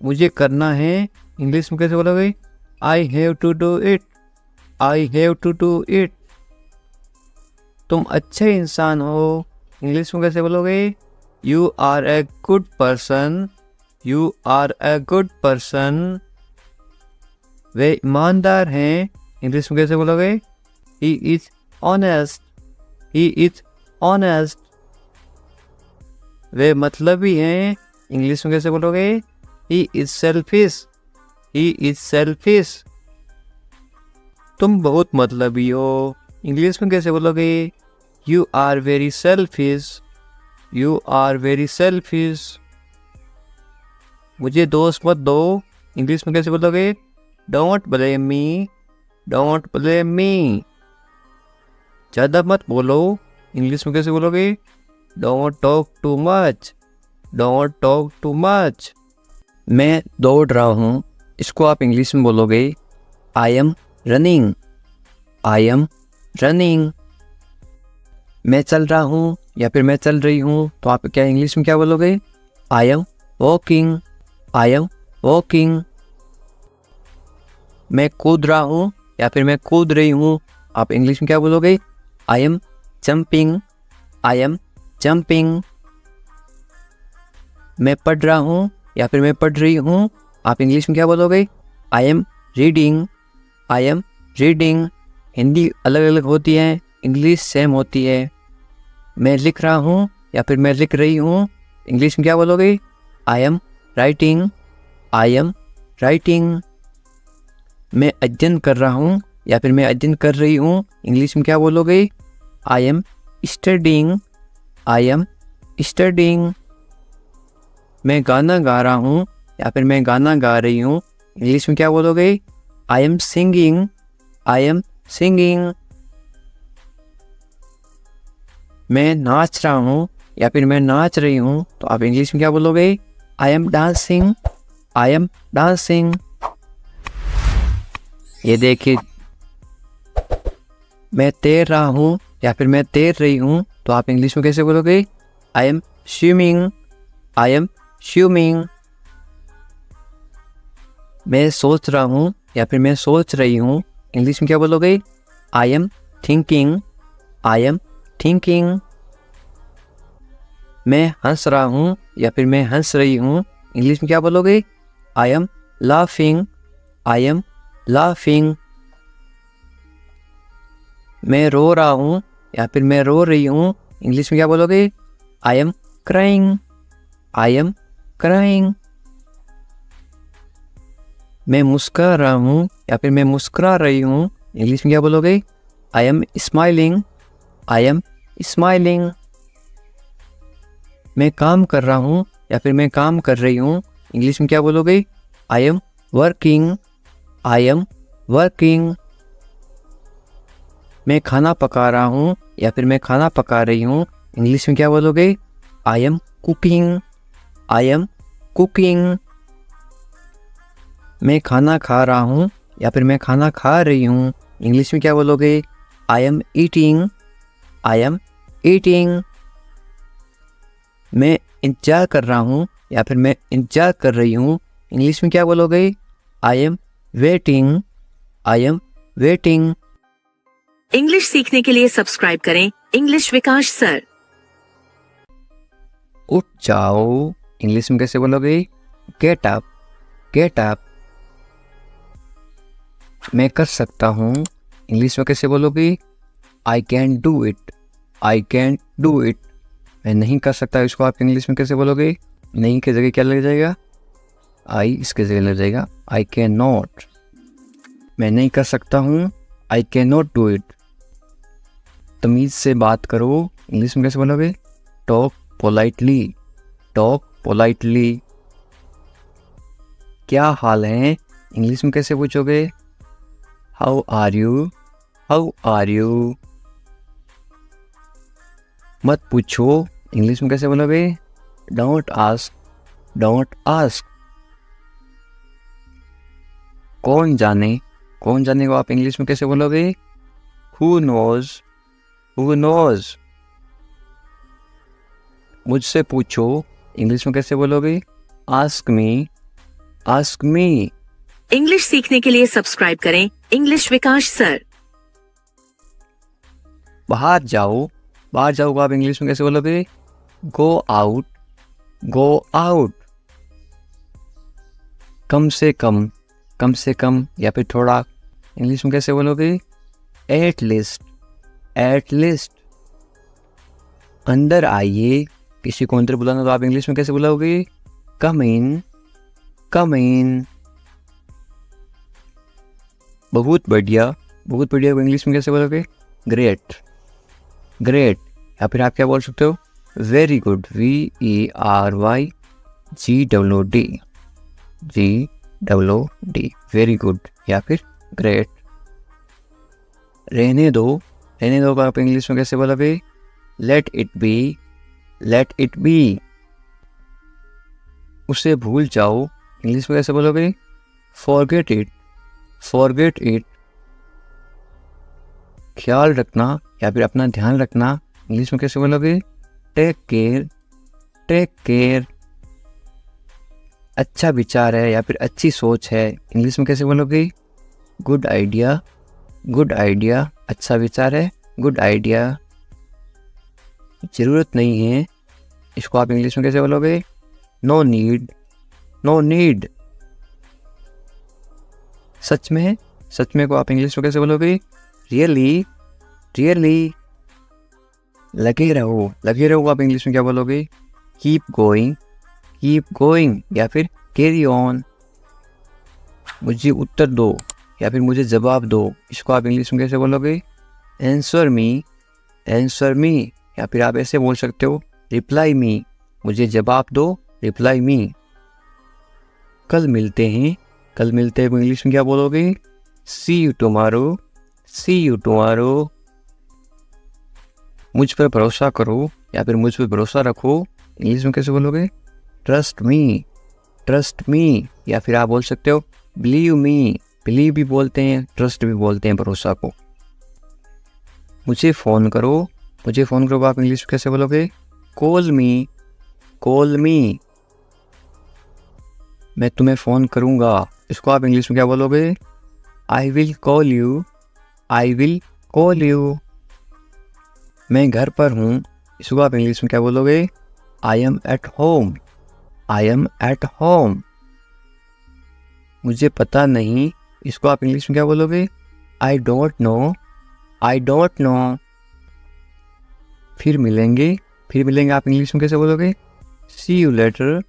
मुझे करना है, इंग्लिश में कैसे बोलोगे? I have to do it, I have to do it. तुम अच्छे इंसान हो, इंग्लिश में कैसे बोलोगे? You are a good person, you are a good person. वे ईमानदार हैं, इंग्लिश में कैसे बोलोगे? He is honest, he is honest. वे मतलबी हैं, इंग्लिश में कैसे बोलोगे? He is selfish, he is selfish. तुम बहुत मतलबी हो, इंग्लिश में कैसे बोलोगे? You are very selfish, you are very selfish. मुझे दोस्त मत दो, इंग्लिश में कैसे बोलोगे? Don't blame me, don't blame me. ज़्यादा मत बोलो, इंग्लिश में कैसे बोलोगे? Don't talk too much, don't talk too much. मैं दौड़ रहा हूँ, इसको आप इंग्लिश में बोलोगे? I am running, I am running. मैं चल रहा हूँ या फिर मैं चल रही हूँ, तो आप क्या इंग्लिश में क्या बोलोगे? I am walking, I am walking. मैं कूद रहा हूँ या फिर मैं कूद रही हूँ, आप इंग्लिश में क्या बोलोगे? I M jumping, I am jumping. मैं पढ़ रहा हूँ या फिर मैं पढ़ रही हूँ, आप इंग्लिश में क्या बोलोगे? I am reading, I am reading. Hindi अलग अलग होती है, इंग्लिश सेम होती है। मैं लिख रहा हूँ या फिर मैं लिख रही हूँ, इंग्लिश में क्या बोलोगे? I am writing, I am writing. मैं अध्ययन कर रहा हूँ या फिर मैं अध्ययन कर रही हूँ, इंग्लिश में क्या बोलोगे? I M studying, I am studying. मैं गाना गा रहा हूँ या फिर मैं गाना गा रही हूँ, इंग्लिश में क्या बोलोगे? I am singing, I am singing. मैं नाच रहा हूँ या फिर मैं नाच रही हूँ, तो आप इंग्लिश में क्या बोलोगे? I M dancing, I am dancing. ये देखिए, मैं तैर रहा हूँ या फिर मैं तैर रही हूँ, तो आप इंग्लिश में कैसे बोलोगे? I M swimming, I am swimming. मैं सोच रहा हूँ या फिर मैं सोच रही हूँ, इंग्लिश में क्या बोलोगे? I am thinking, I am thinking. मैं हंस रहा हूँ या फिर मैं हंस रही हूँ, इंग्लिश में क्या बोलोगे? I am laughing, I am laughing. मैं रो रहा हूँ या फिर मैं रो रही हूँ, इंग्लिश में क्या बोलोगे? I am crying, I am crying. मैं मुस्कुरा रहा हूँ या फिर मैं मुस्कुरा रही हूँ, इंग्लिश में क्या बोलोगे? I am smiling, I am smiling. मैं काम कर रहा हूँ या फिर मैं काम कर रही हूँ, इंग्लिश में क्या बोलोगे? I am working, I am working. मैं खाना पका रहा हूँ या फिर मैं खाना पका रही हूँ, इंग्लिश में क्या बोलोगे? I am cooking, I am cooking. मैं खाना खा रहा हूँ या फिर मैं खाना खा रही हूँ, इंग्लिश में क्या बोलोगे? I am eating, I am eating. मैं इंतजार कर रहा हूँ या फिर मैं इंतजार कर रही हूँ, इंग्लिश में क्या बोलोगे? I am waiting, I am waiting. English सीखने के लिए सब्सक्राइब करें इंग्लिश विकास सर। उठ जाओ, इंग्लिश में कैसे बोलोगे? Get up, get up. मैं कर सकता हूँ, इंग्लिश में कैसे बोलोगे? I can do it, I can do it. मैं नहीं कर सकता, इसको आप इंग्लिश में कैसे बोलोगे? नहीं की जगह क्या लग जाएगा? आई इसके जगह लग जाएगा आई कैन नॉट। मैं नहीं कर सकता हूँ, I can not do it. तमीज़ से बात करो, इंग्लिश में कैसे बोलोगे? Talk politely, talk politely. क्या हाल है, इंग्लिश में कैसे पूछोगे? How are you, how are you. मत पूछो, इंग्लिश में कैसे बोलोगे? Don't ask, don't ask. कौन जाने, कौन जाने को आप इंग्लिश में कैसे बोलोगे? Who knows, who knows. मुझसे पूछो, इंग्लिश में कैसे बोलोगे? Ask me, ask me. English सीखने के लिए सब्सक्राइब करें इंग्लिश विकास सर। बाहर जाओ, बाहर जाओ को आप इंग्लिश में कैसे बोलोगे? Go out, go out. कम से कम, कम से कम या फिर थोड़ा, इंग्लिश में कैसे बोलोगे? At least, at least. अंदर आइए, किसी को अंदर बुलाना तो आप इंग्लिश में कैसे बुलाओगे? कम इन, कम इन। बहुत बढ़िया, बहुत बढ़िया को इंग्लिश में कैसे बोलोगे? Great, great. या फिर आप क्या बोल सकते हो? Very good, VERY GOOD, GOOD, very good या फिर ग्रेट। रहने दो, रहने दो को आप इंग्लिश में कैसे बोलोगे? Let it be, let it be. उसे भूल जाओ, इंग्लिश में कैसे बोलोगे? Forget it, forget it. ख्याल रखना या फिर अपना ध्यान रखना, इंग्लिश में कैसे बोलोगे? Take care, take care. अच्छा विचार है या फिर अच्छी सोच है, इंग्लिश में कैसे बोलोगे? Good idea, good idea. अच्छा विचार है, गुड आइडिया। ज़रूरत नहीं है, इसको आप इंग्लिश में कैसे बोलोगे? No need, no need. सच में, सच में को आप इंग्लिश में कैसे बोलोगे? Really, really. लगे रहो, लगे रहो को आप इंग्लिश में क्या बोलोगे? कीप गोइंग या फिर कैरी ऑन। मुझे उत्तर दो या फिर मुझे जवाब दो, इसको आप इंग्लिश में कैसे बोलोगे? Answer me, answer me. या फिर आप ऐसे बोल सकते हो, रिप्लाई मी, मुझे जवाब दो, रिप्लाई मी। कल मिलते हैं, कल मिलते हैं को इंग्लिश में क्या बोलोगे? See you tomorrow, see you tomorrow. मुझ पर भरोसा करो या फिर मुझ पर भरोसा रखो, इंग्लिश में कैसे बोलोगे? Trust me, trust me. या फिर आप बोल सकते हो बिलीव मी, बिलीव भी बोलते हैं, ट्रस्ट भी बोलते हैं भरोसा को। मुझे फ़ोन करो, मुझे फ़ोन करो आप इंग्लिश में कैसे बोलोगे? कॉल मी, कॉल मी। मैं तुम्हें फ़ोन करूँगा, इसको आप इंग्लिश में क्या बोलोगे? I will call you, I will call you. मैं घर पर हूँ, इसको आप इंग्लिश में क्या बोलोगे? I am at home, I am at home. मुझे पता नहीं, इसको आप इंग्लिश में क्या बोलोगे? I don't know, I don't know. फिर मिलेंगे, फिर मिलेंगे आप इंग्लिश में कैसे बोलोगे? See you later,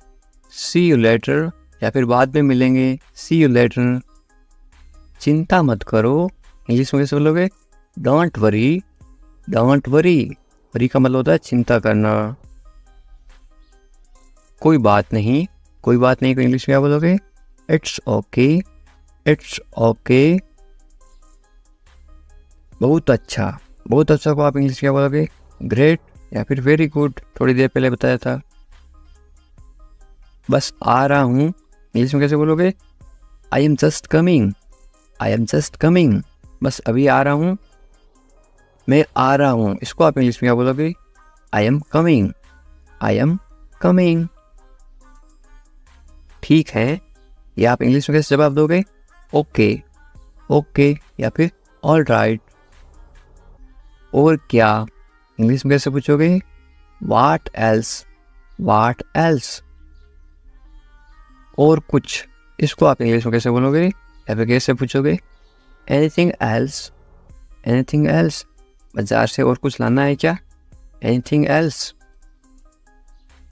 see you later. या फिर बाद में मिलेंगे, सी यू लेटर। चिंता मत करो, इंग्लिश में कैसे बोलोगे? Don't worry, don't worry. Worry का मतलब होता है चिंता करना। कोई बात नहीं, कोई बात नहीं को इंग्लिश में क्या बोलोगे? It's okay, it's okay. बहुत अच्छा, बहुत अच्छा को आप इंग्लिश में क्या बोलोगे? ग्रेट या फिर वेरी गुड, थोड़ी देर पहले बताया था। बस आ रहा हूँ, इंग्लिश में कैसे बोलोगे? I am just coming, I am just coming. बस अभी आ रहा हूँ, मैं आ रहा हूँ, इसको आप इंग्लिश में क्या बोलोगे? I am coming, I am coming. ठीक है, या आप इंग्लिश में कैसे जवाब दोगे? ओके, ओके या फिर ऑल राइट। और क्या, इंग्लिश में कैसे पूछोगे? What else, what else. और कुछ, इसको आप इंग्लिश में कैसे बोलोगे या फिर कैसे पूछोगे? Anything else, anything else. बाजार से और कुछ लाना है क्या? Anything else.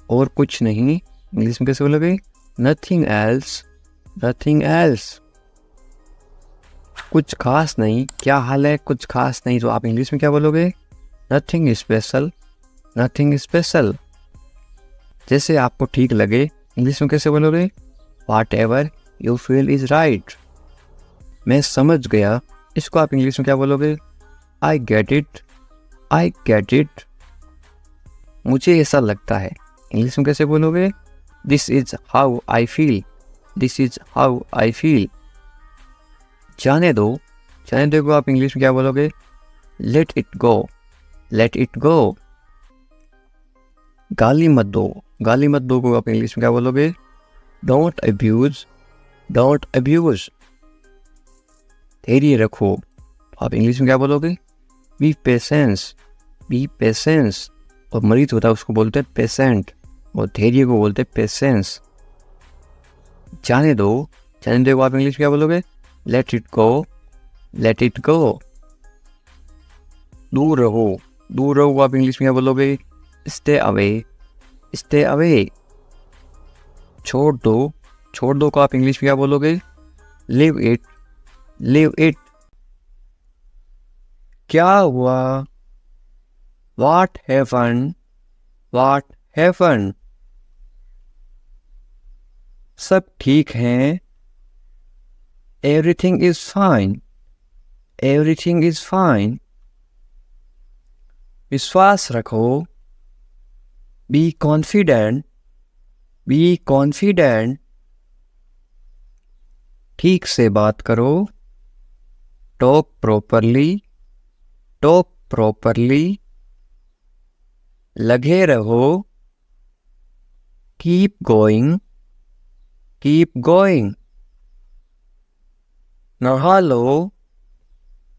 और कुछ नहीं, इंग्लिश में कैसे बोलोगे? Nothing else, nothing else. कुछ खास नहीं, क्या हाल है? कुछ खास नहीं, तो आप इंग्लिश में क्या बोलोगे? Nothing special, nothing special. जैसे आपको ठीक लगे, इंग्लिश में कैसे बोलोगे? What ever you feel is right. मैं समझ गया, इसको आप इंग्लिश में क्या बोलोगे? I get it, I get it. मुझे ऐसा लगता है, इंग्लिश में कैसे बोलोगे? This is how I feel, this is how I feel. जाने दो, जाने दो को आप इंग्लिश में क्या बोलोगे? Let it go, let it go. गाली मत दो, गाली मत दो को आप इंग्लिश में क्या बोलोगे? Don't abuse, don't abuse. धैर्य रखो, आप इंग्लिश में क्या बोलोगे? B patience, B patience. और मरीज होता है उसको बोलते हैं पेशेंट, और धैर्य को बोलते हैं पेशेंस। जाने दो, जाने दो को आप इंग्लिश में क्या बोलोगे? Let it go, let it go. दूर रहो, दूर रहो को आप इंग्लिश में क्या बोलोगे? Stay away, stay away. छोड़ दो, छोड़ दो को आप इंग्लिश में क्या बोलोगे? Live it, live it. क्या हुआ? What happened, what happened. सब ठीक है, everything is fine, everything is fine. विश्वास रखो, बी कॉन्फिडेंट, बी कॉन्फिडेंट। ठीक से बात करो, टॉक प्रॉपरली, टॉक प्रॉपरली। लगे रहो, कीप गोइंग, keep going. नहा लो,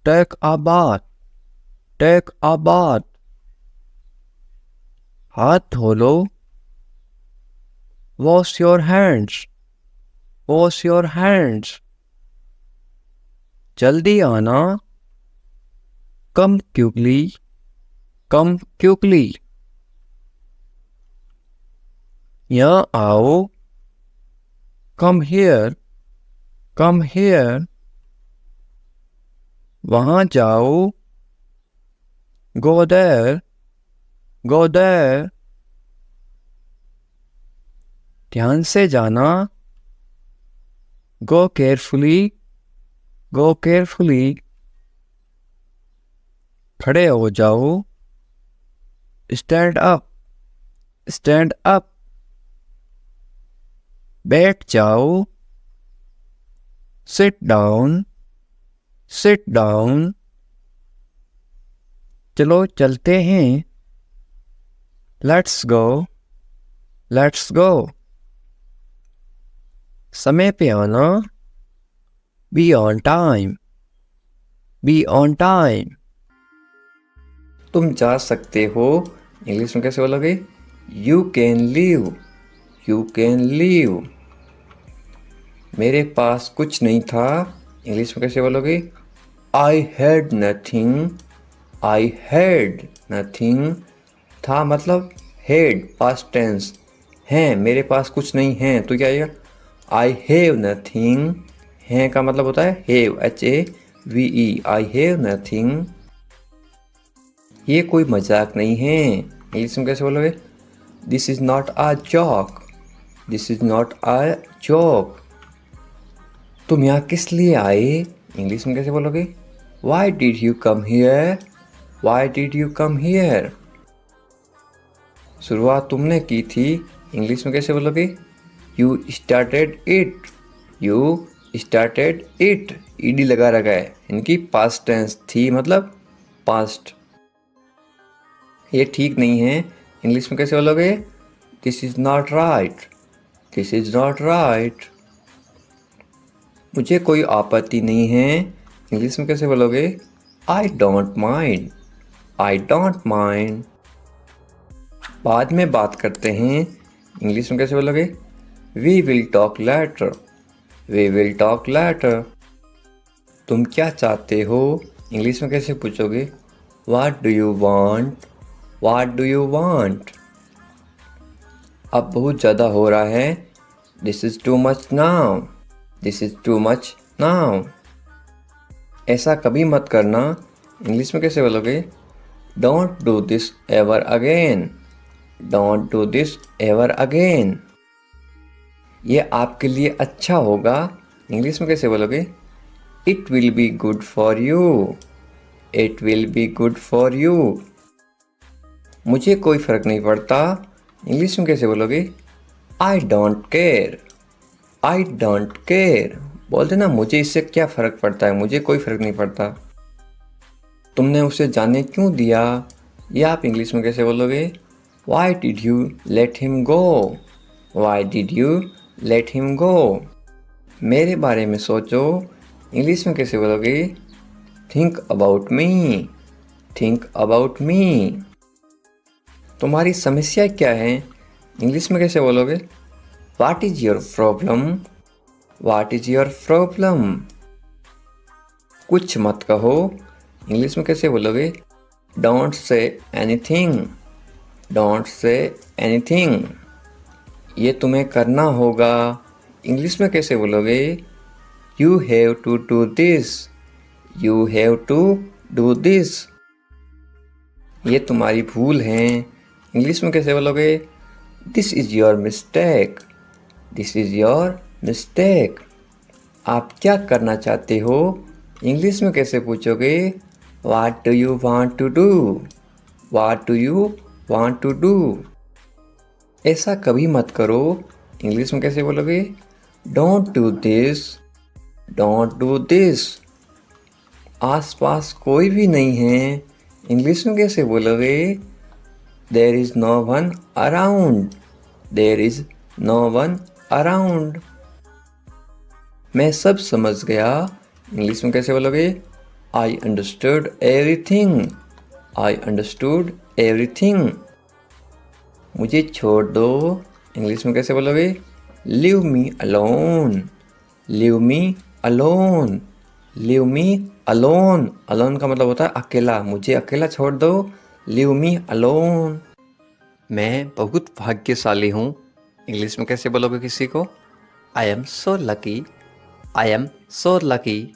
take a bath, take a bath. हाथ धो लो, wash your hands, wash your hands. जल्दी आना, come quickly, come quickly. यहाँ आओ, come here, come here. वहाँ जाओ, go there, go there. ध्यान से जाना, go carefully, go carefully. खड़े हो जाओ, stand up, stand up. बैठ जाओ, sit down, sit down. चलो चलते हैं, let's go, let's go. समय पे आना, be on time, be on time. तुम जा सकते हो, इंग्लिश में कैसे बोलोगे? You can leave, you can leave. मेरे पास कुछ नहीं था, इंग्लिश में कैसे बोलोगे? I had nothing, I had nothing. था मतलब had, past tense. हैं, मेरे पास कुछ नहीं है, तो क्या आएगा? I have nothing. हैं का मतलब होता है have, H-A-V-E. I have nothing. ये कोई मजाक नहीं है, इंग्लिश में कैसे बोलोगे? This is not a joke, this is not a joke. तुम यहाँ किस लिए आए, इंग्लिश में कैसे बोलोगे? Why did you come here? Why did you come here? शुरुआत तुमने की थी, इंग्लिश में कैसे बोलोगे? You started it, you started it. ED लगा रखा है, इनकी पास्ट टेंस थी मतलब पास्ट. ये ठीक नहीं है, इंग्लिश में कैसे बोलोगे? This is not right, this is not right. मुझे कोई आपत्ति नहीं है, इंग्लिश में कैसे बोलोगे? I don't mind, I don't mind. बाद में बात करते हैं, इंग्लिश में कैसे बोलोगे? We will talk later, we will talk later. तुम क्या चाहते हो, इंग्लिश में कैसे पूछोगे? What do you want, what do you want? अब बहुत ज़्यादा हो रहा है, This is too much now, this is too much now. ऐसा कभी मत करना, इंग्लिश में कैसे बोलोगे? Don't do this ever again, don't do this ever again. ये आपके लिए अच्छा होगा, इंग्लिश में कैसे बोलोगे? It will be good for you, it will be good for you. मुझे कोई फ़र्क नहीं पड़ता, इंग्लिश में कैसे बोलोगे? I don't care, I don't care. बोलते ना, मुझे इससे क्या फ़र्क पड़ता है, मुझे कोई फ़र्क नहीं पड़ता. तुमने उसे जाने क्यों दिया, ये आप इंग्लिश में कैसे बोलोगे? Why did you let him go, why did you let him go. मेरे बारे में सोचो, इंग्लिश में कैसे बोलोगे? Think about me, think about me. तुम्हारी समस्या क्या है, इंग्लिश में कैसे बोलोगे? What is your problem, what is your problem. कुछ मत कहो, इंग्लिश में कैसे बोलोगे? Don't say anything, don't say anything. ये तुम्हें करना होगा, इंग्लिश में कैसे बोलोगे? You have to do this, you have to do this. ये तुम्हारी भूल है, इंग्लिश में कैसे बोलोगे? This is your mistake, this is your mistake. आप क्या करना चाहते हो, इंग्लिश में कैसे पूछोगे? What do you want to do, what do you want to do. ऐसा कभी मत करो, इंग्लिश में कैसे बोलोगे? Don't do this, don't do this. आसपास कोई भी नहीं है, इंग्लिश में कैसे बोलोगे? There is no one around, there is no one around. मैं सब समझ गया। इंग्लिश में कैसे बोलोगे? I understood everything. I understood everything. मुझे छोड़ दो। इंग्लिश में कैसे बोलोगे? Leave me alone. Leave me alone. Leave me alone. Alone का मतलब होता है अकेला। मुझे अकेला छोड़ दो। Leave me alone. मैं बहुत भाग्यशाली हूँ। इंग्लिश में कैसे बोलोगे किसी को? I am so lucky. I am so lucky.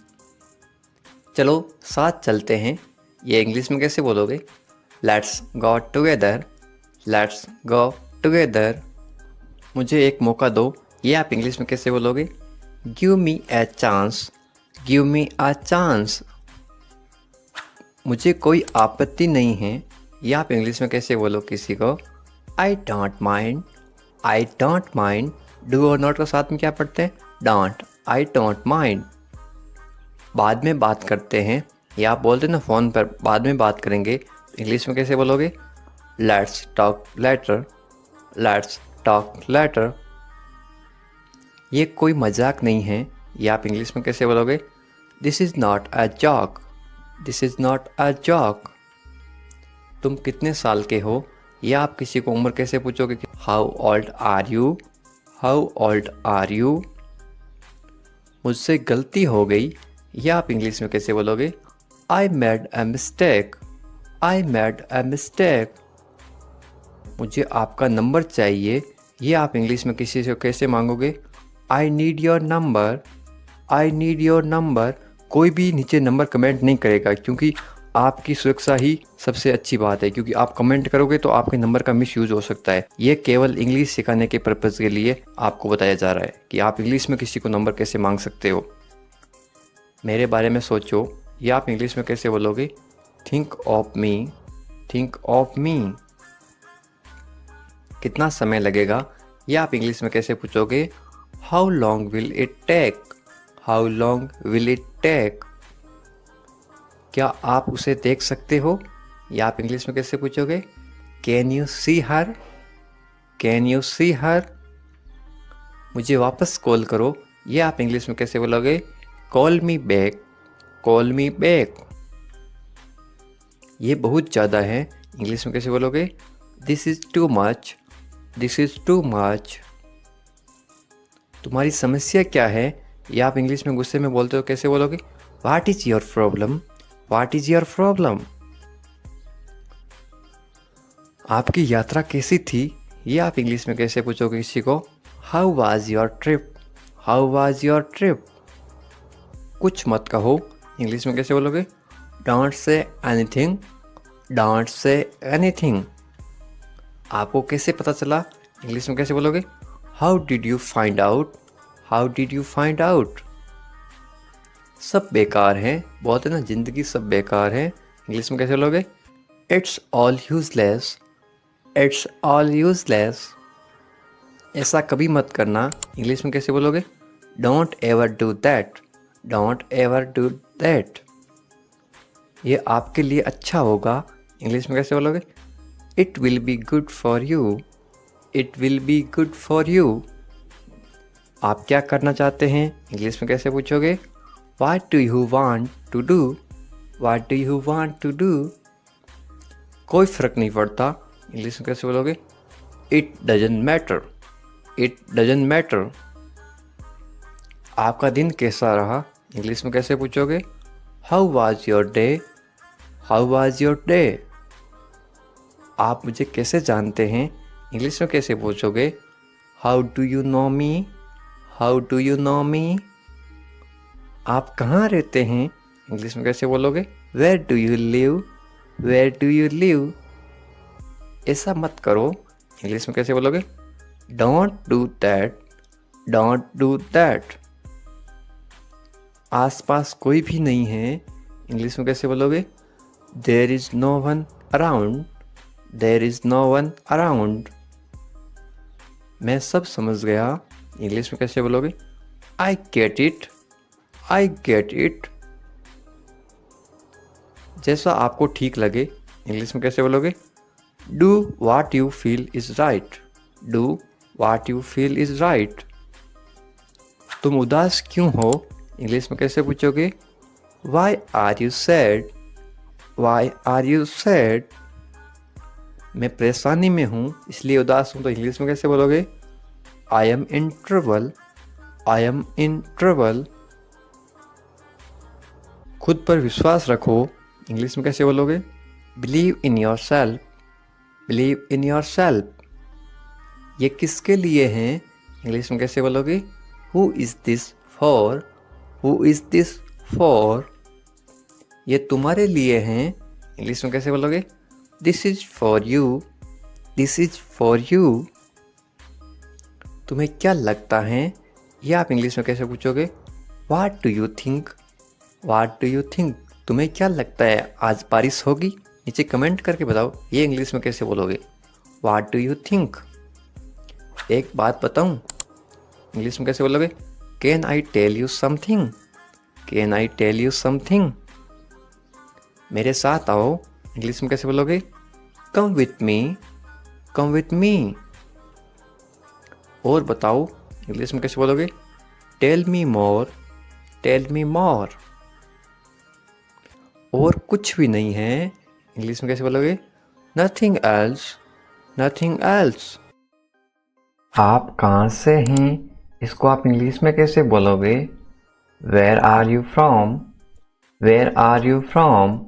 चलो साथ चलते हैं। ये इंग्लिश में कैसे बोलोगे? Let's go together. Let's go together. मुझे एक मौका दो। ये आप इंग्लिश में कैसे बोलोगे? Give me a chance. Give me a chance. मुझे कोई आपत्ति नहीं है। ये आप इंग्लिश में कैसे बोलो किसी को? I don't mind. I don't mind. Do और नॉट के साथ में क्या पढ़ते हैं? डोंट। I don't mind. बाद में बात करते हैं। या आप बोलते ना फ़ोन पर बाद में बात करेंगे। इंग्लिश में कैसे बोलोगे? Let's talk later. Let's talk later. ये कोई मजाक नहीं है। ये आप इंग्लिश में कैसे बोलोगे? This is not a joke. This is not a joke. तुम कितने साल के हो? या आप किसी को उम्र कैसे पूछोगे? How old are you. How old are you. मुझसे गलती हो गई। या आप इंग्लिश में कैसे बोलोगे? I made a mistake. I made a mistake. मुझे आपका नंबर चाहिए। ये आप इंग्लिश में किसी से कैसे मांगोगे? I need your number. I need your number. कोई भी नीचे नंबर कमेंट नहीं करेगा, क्योंकि आपकी सुरक्षा ही सबसे अच्छी बात है। क्योंकि आप कमेंट करोगे तो आपके नंबर का मिसयूज़ हो सकता है। ये केवल इंग्लिश सिखाने के पर्पज़ के लिए आपको बताया जा रहा है कि आप इंग्लिश में किसी को नंबर कैसे मांग सकते हो। मेरे बारे में सोचो। या आप इंग्लिश में कैसे बोलोगे? Think of me. Think of me. कितना समय लगेगा? या आप इंग्लिश में कैसे पूछोगे? How long will it take. How long will it take. क्या आप उसे देख सकते हो? या आप इंग्लिश में कैसे पूछोगे? Can you see her. Can you see her. मुझे वापस कॉल करो। ये आप इंग्लिश में कैसे बोलोगे? Call me back. Call me back. ये बहुत ज़्यादा है। इंग्लिश में कैसे बोलोगे? This is too much. This is too much. तुम्हारी समस्या क्या है? या आप इंग्लिश में गुस्से में बोलते हो कैसे बोलोगे? What is your problem. What is your problem. आपकी यात्रा कैसी थी? ये आप इंग्लिश में कैसे पूछोगे किसी को? How was your trip. How was your trip. कुछ मत कहो। इंग्लिश में कैसे बोलोगे? Don't say anything. Don't say anything. आपको कैसे पता चला? इंग्लिश में कैसे बोलोगे? How did you find out. How did you find out. सब बेकार है। बोलते ना ज़िंदगी सब बेकार है। इंग्लिश में कैसे बोलोगे? It's all useless. It's all useless. ऐसा कभी मत करना। इंग्लिश में कैसे बोलोगे? Don't ever do that. Don't ever do that. ये आपके लिए अच्छा होगा। इंग्लिश में कैसे बोलोगे? It will be good for you. It will be good for you. आप क्या करना चाहते हैं? इंग्लिश में कैसे पूछोगे? What do you want to do. What do you want to do. कोई फ़र्क नहीं पड़ता। इंग्लिश में कैसे बोलोगे? It doesn't matter. It doesn't matter. आपका दिन कैसा रहा? इंग्लिश में कैसे पूछोगे? How was your day. How was your day. आप मुझे कैसे जानते हैं? इंग्लिश में कैसे पूछोगे? How do you know me. How do you know me. आप कहाँ रहते हैं? इंग्लिश में कैसे बोलोगे? Where do you live. Where do you live. ऐसा मत करो। इंग्लिश में कैसे बोलोगे? Don't do that. Don't do that. आसपास कोई भी नहीं है। इंग्लिश में कैसे बोलोगे? There is no one around. There is no one around. मैं सब समझ गया। इंग्लिश में कैसे बोलोगे? I get it. I get it. जैसा आपको ठीक लगे। इंग्लिश में कैसे बोलोगे? Do what you feel is right. Do what you feel is right. तुम उदास क्यों हो? इंग्लिश में कैसे पूछोगे? Why are you sad? Why are you sad? मैं परेशानी में हूँ इसलिए उदास हूँ, तो इंग्लिश में कैसे बोलोगे? I am in trouble. I am in trouble. खुद पर विश्वास रखो, इंग्लिश में कैसे बोलोगे? Believe in yourself. Believe in yourself. ये किसके लिए हैं? इंग्लिश में कैसे बोलोगे? Who is this for? Who is this for? ये तुम्हारे लिए हैं, इंग्लिश में कैसे बोलोगे? This is for you. This is for you. तुम्हें क्या लगता है? ये आप इंग्लिश में कैसे पूछोगे? What do you think? What do you think? तुम्हें क्या लगता है आज बारिश होगी? नीचे कमेंट करके बताओ, ये इंग्लिश में कैसे बोलोगे? What do you think? एक बात बताऊं, इंग्लिश में कैसे बोलोगे? Can I tell you something? Can I tell you something? मेरे साथ आओ, इंग्लिश में कैसे बोलोगे? Come with me. Come with me. और बताओ, इंग्लिश में कैसे बोलोगे? Tell me more. Tell me more. और कुछ भी नहीं है, इंग्लिश में कैसे बोलोगे? Nothing else. Nothing else. आप कहाँ से हैं? इसको आप इंग्लिश में कैसे बोलोगे? Where are you from? Where are you from?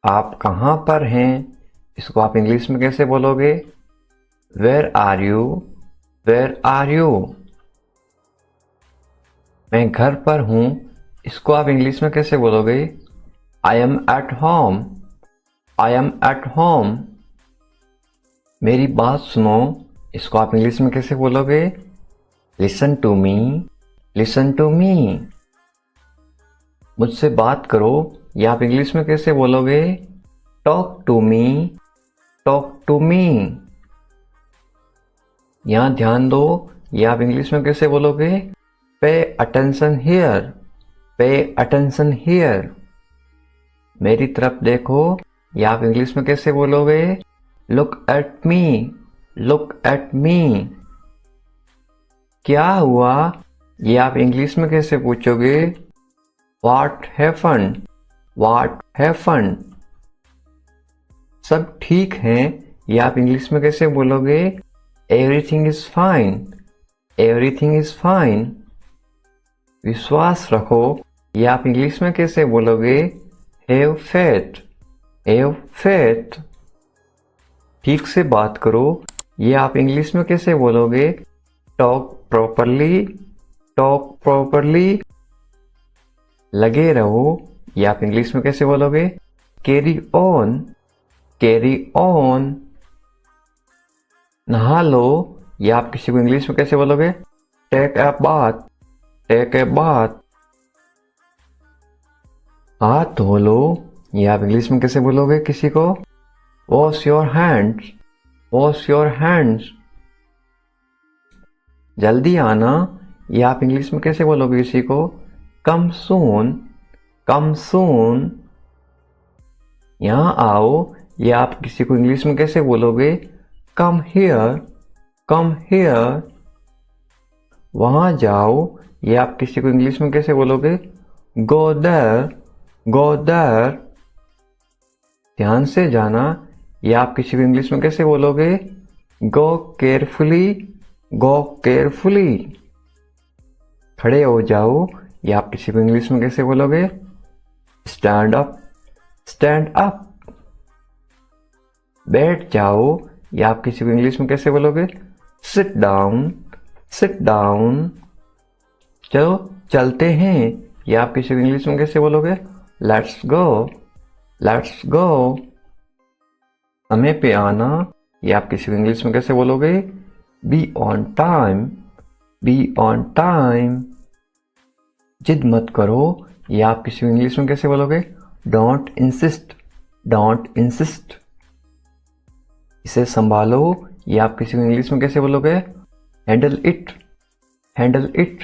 आप कहाँ पर हैं? इसको आप इंग्लिश में कैसे बोलोगे? Where are you? Where are you? मैं घर पर हूँ, इसको आप इंग्लिश में कैसे बोलोगे? I am at home. I am at home. मेरी बात सुनो, इसको आप इंग्लिश में कैसे बोलोगे? Listen to me. Listen to me. मुझसे बात करो, ये आप इंग्लिश में कैसे बोलोगे? Talk to me. Talk to me. यहाँ ध्यान दो, ये आप इंग्लिश में कैसे बोलोगे? Pay attention here. Pay attention here. मेरी तरफ देखो, ये आप इंग्लिश में कैसे बोलोगे? Look at me. Look at me. क्या हुआ? ये आप इंग्लिश में कैसे पूछोगे? What happened? What happened? सब ठीक है, ये आप इंग्लिश में कैसे बोलोगे? Everything is fine. Everything is fine. विश्वास रखो, ये आप इंग्लिश में कैसे बोलोगे? Have faith. Have faith. ठीक से बात करो, ये आप इंग्लिश में कैसे बोलोगे? Talk properly. Talk properly. लगे रहो, ये आप इंग्लिश में कैसे बोलोगे? Carry on. Carry on. नहा लो, ये आप किसी को इंग्लिश में कैसे बोलोगे? Take a bath. Take a bath. हाथ धो लो, ये आप इंग्लिश में कैसे बोलोगे किसी को? Wash your hands. Wash your hands. जल्दी आना, ये आप इंग्लिश में कैसे बोलोगे किसी को? Come soon. Come soon. यहाँ आओ, ये आप किसी को इंग्लिश में कैसे बोलोगे? Come here. Come here. वहाँ जाओ, ये आप किसी को इंग्लिश में कैसे बोलोगे? Go there. Go there. ध्यान से जाना, ये आप किसी को इंग्लिश में कैसे बोलोगे? Go carefully. Go carefully. खड़े हो जाओ, ये आप किसी को इंग्लिश में कैसे बोलोगे? Stand up. Stand up. बैठ जाओ, ये आप किसी को इंग्लिश में कैसे बोलोगे? Sit down. Sit down. चलो चलते हैं, ये आप किसी को इंग्लिश में कैसे बोलोगे? Let's go. Let's go. समय पे आना, ये आप किसी को इंग्लिश में कैसे बोलोगे? Be on time. Be on time. जिद मत करो, ये आप किसी को इंग्लिश में कैसे बोलोगे? Don't insist. Don't insist. इसे संभालो, ये आप किसी को इंग्लिश में कैसे बोलोगे? Handle it. Handle it.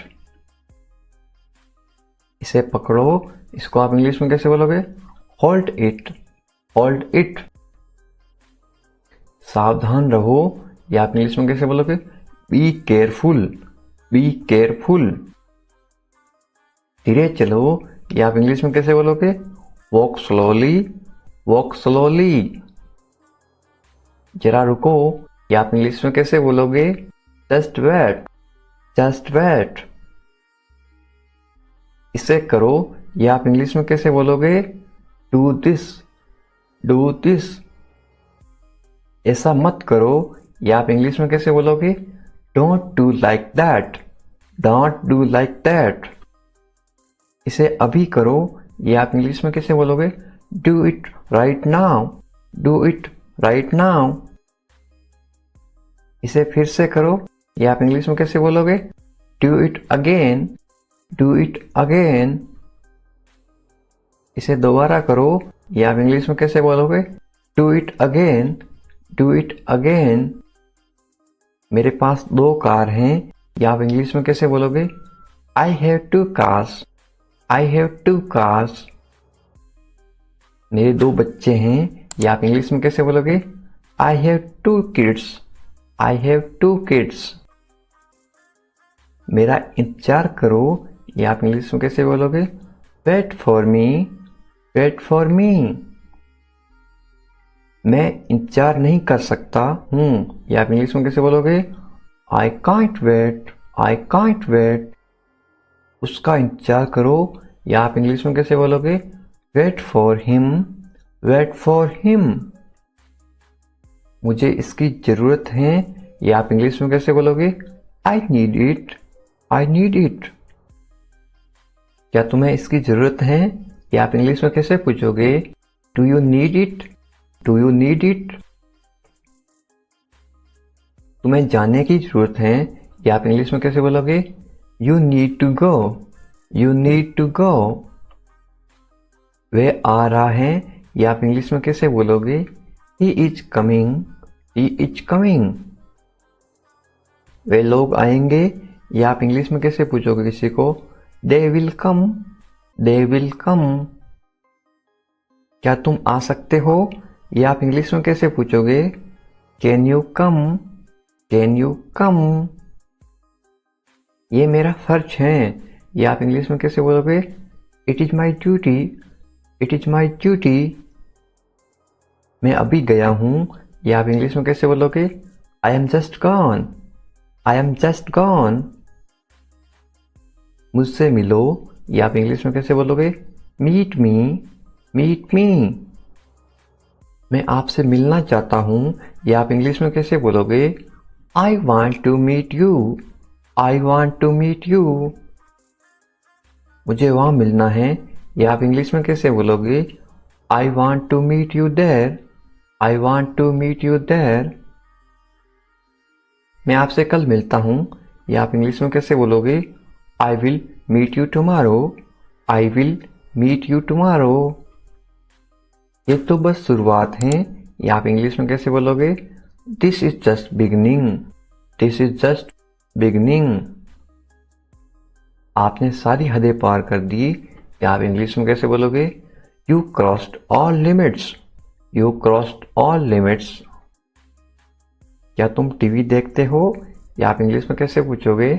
इसे पकड़ो, इसको आप इंग्लिश में कैसे बोलोगे? Hold it. Hold it. सावधान रहो, ये आप इंग्लिश में कैसे बोलोगे? Be careful. Be careful. धीरे चलो, ये आप इंग्लिश में कैसे बोलोगे? Walk slowly, walk slowly. जरा रुको, ये आप इंग्लिश में कैसे बोलोगे? Just wait, just wait. इसे करो, ये आप इंग्लिश में कैसे बोलोगे? Do this, do this. ऐसा मत करो, ये आप इंग्लिश में कैसे बोलोगे? Don't do like that, don't do like that. इसे अभी करो, ये आप इंग्लिश में कैसे बोलोगे? Do it right now, do it right now. इसे फिर से करो, ये आप इंग्लिश में कैसे बोलोगे? Do it again, do it again. इसे दोबारा करो, ये आप इंग्लिश में कैसे बोलोगे? Do it again, do it again. मेरे पास 2 कार हैं, ये आप इंग्लिश में कैसे बोलोगे? I have 2 cars, I have 2 cars. मेरे 2 बच्चे हैं, ये आप इंग्लिश में कैसे बोलोगे? I have 2 kids, I have 2 kids. मेरा इंतजार करो, ये आप इंग्लिश में कैसे बोलोगे? Wait for me, wait for me. मैं इंतजार नहीं कर सकता हूँ, ये आप इंग्लिश में कैसे बोलोगे? I can't wait, I can't wait. उसका इंतजार करो, या आप इंग्लिश में कैसे बोलोगे? Wait for him, wait for him. मुझे इसकी जरूरत है, या आप इंग्लिश में कैसे बोलोगे? I need it, I need it. क्या तुम्हें इसकी जरूरत है, या आप इंग्लिश में कैसे पूछोगे? Do you need it, do you need it. तुम्हें जाने की जरूरत है, या आप इंग्लिश में कैसे बोलोगे? You need to go, you need to go. वह आ रहा है, या आप इंग्लिश में कैसे बोलोगे? He is coming, he is coming. वे लोग आएंगे, या आप इंग्लिश में कैसे पूछोगे किसी को? They will come, they will come. क्या तुम आ सकते हो, या आप इंग्लिश में कैसे पूछोगे? Can you come, can you कम। ये मेरा फर्ज है, या आप इंग्लिश में कैसे बोलोगे? It is my duty, it is my duty. मैं अभी गया हूं, या आप इंग्लिश में कैसे बोलोगे? I am just gone, I am just gone. मुझसे मिलो, या आप इंग्लिश में कैसे बोलोगे? Meet me, meet me. मैं आपसे मिलना चाहता हूं, या आप इंग्लिश में कैसे बोलोगे? I want to meet you, I want to meet you. मुझे वहां मिलना है, या आप इंग्लिश में कैसे बोलोगे? I want to meet you there, I want to meet you there. मैं आपसे कल मिलता हूं, या आप इंग्लिश में कैसे बोलोगे? I will meet you tomorrow, I will meet you tomorrow. ये तो बस शुरुआत है, या आप इंग्लिश में कैसे बोलोगे? This is just beginning, this is just beginning. आपने सारी हदें पार कर दी, या आप इंग्लिश में कैसे बोलोगे? You crossed all limits, you crossed all limits. क्या तुम टीवी देखते हो, या आप इंग्लिश में कैसे पूछोगे?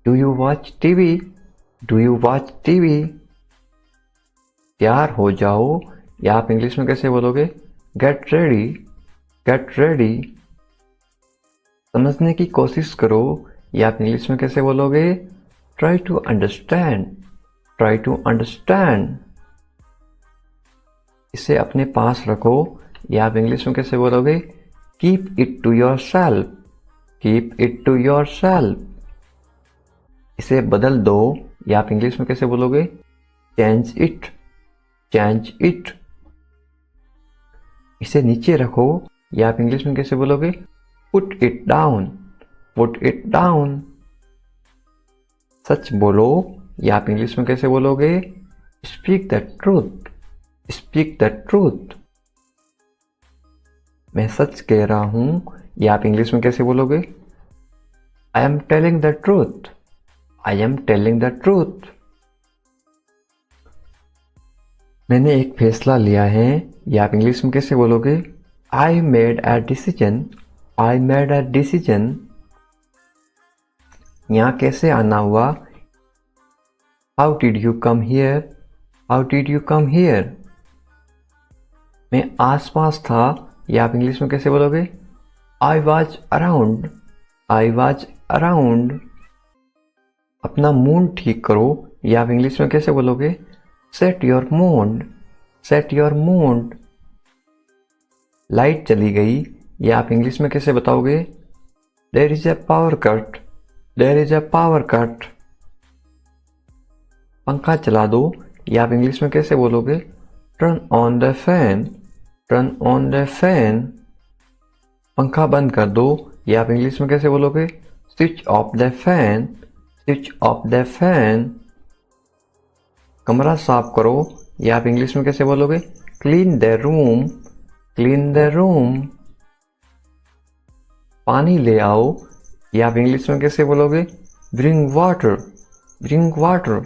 Do you watch TV, do you watch TV. तैयार हो जाओ, या आप इंग्लिश में कैसे बोलोगे? Get ready, get ready. समझने की कोशिश करो, या आप इंग्लिश में कैसे बोलोगे? Try to understand, try to understand. इसे अपने पास रखो, या आप इंग्लिश में कैसे बोलोगे? Keep it to yourself, keep it to yourself. इसे बदल दो, या आप इंग्लिश में कैसे बोलोगे? Change it, change it. इसे नीचे रखो, या आप इंग्लिश में कैसे बोलोगे? Put it down, put it down. सच बोलो, या आप इंग्लिश में कैसे बोलोगे? Speak the truth, speak the truth. मैं सच कह रहा हूं, या आप इंग्लिश में कैसे बोलोगे? I am telling the truth, I am telling the truth. मैंने एक फैसला लिया है, या आप इंग्लिश में कैसे बोलोगे? I made a decision, I made a decision. यहाँ कैसे आना हुआ? How did you come here? How did you come here? मैं आसपास था, ये आप इंग्लिश में कैसे बोलोगे? I was around. I was around. अपना मूड ठीक करो, ये आप इंग्लिश में कैसे बोलोगे? Set your mood. Set your mood. Light चली गई, ये आप इंग्लिश में कैसे बताओगे? There is a power cut. There is a power cut. पंखा चला दो, ये आप इंग्लिश में कैसे बोलोगे? Turn on the fan. Turn on the fan. पंखा बंद कर दो, ये आप इंग्लिश में कैसे बोलोगे? Switch off the fan. Switch off the fan. कमरा साफ करो, ये आप इंग्लिश में कैसे बोलोगे? Clean the room. Clean the room. पानी ले आओ, ये आप इंग्लिश में कैसे बोलोगे? Bring water. Bring water.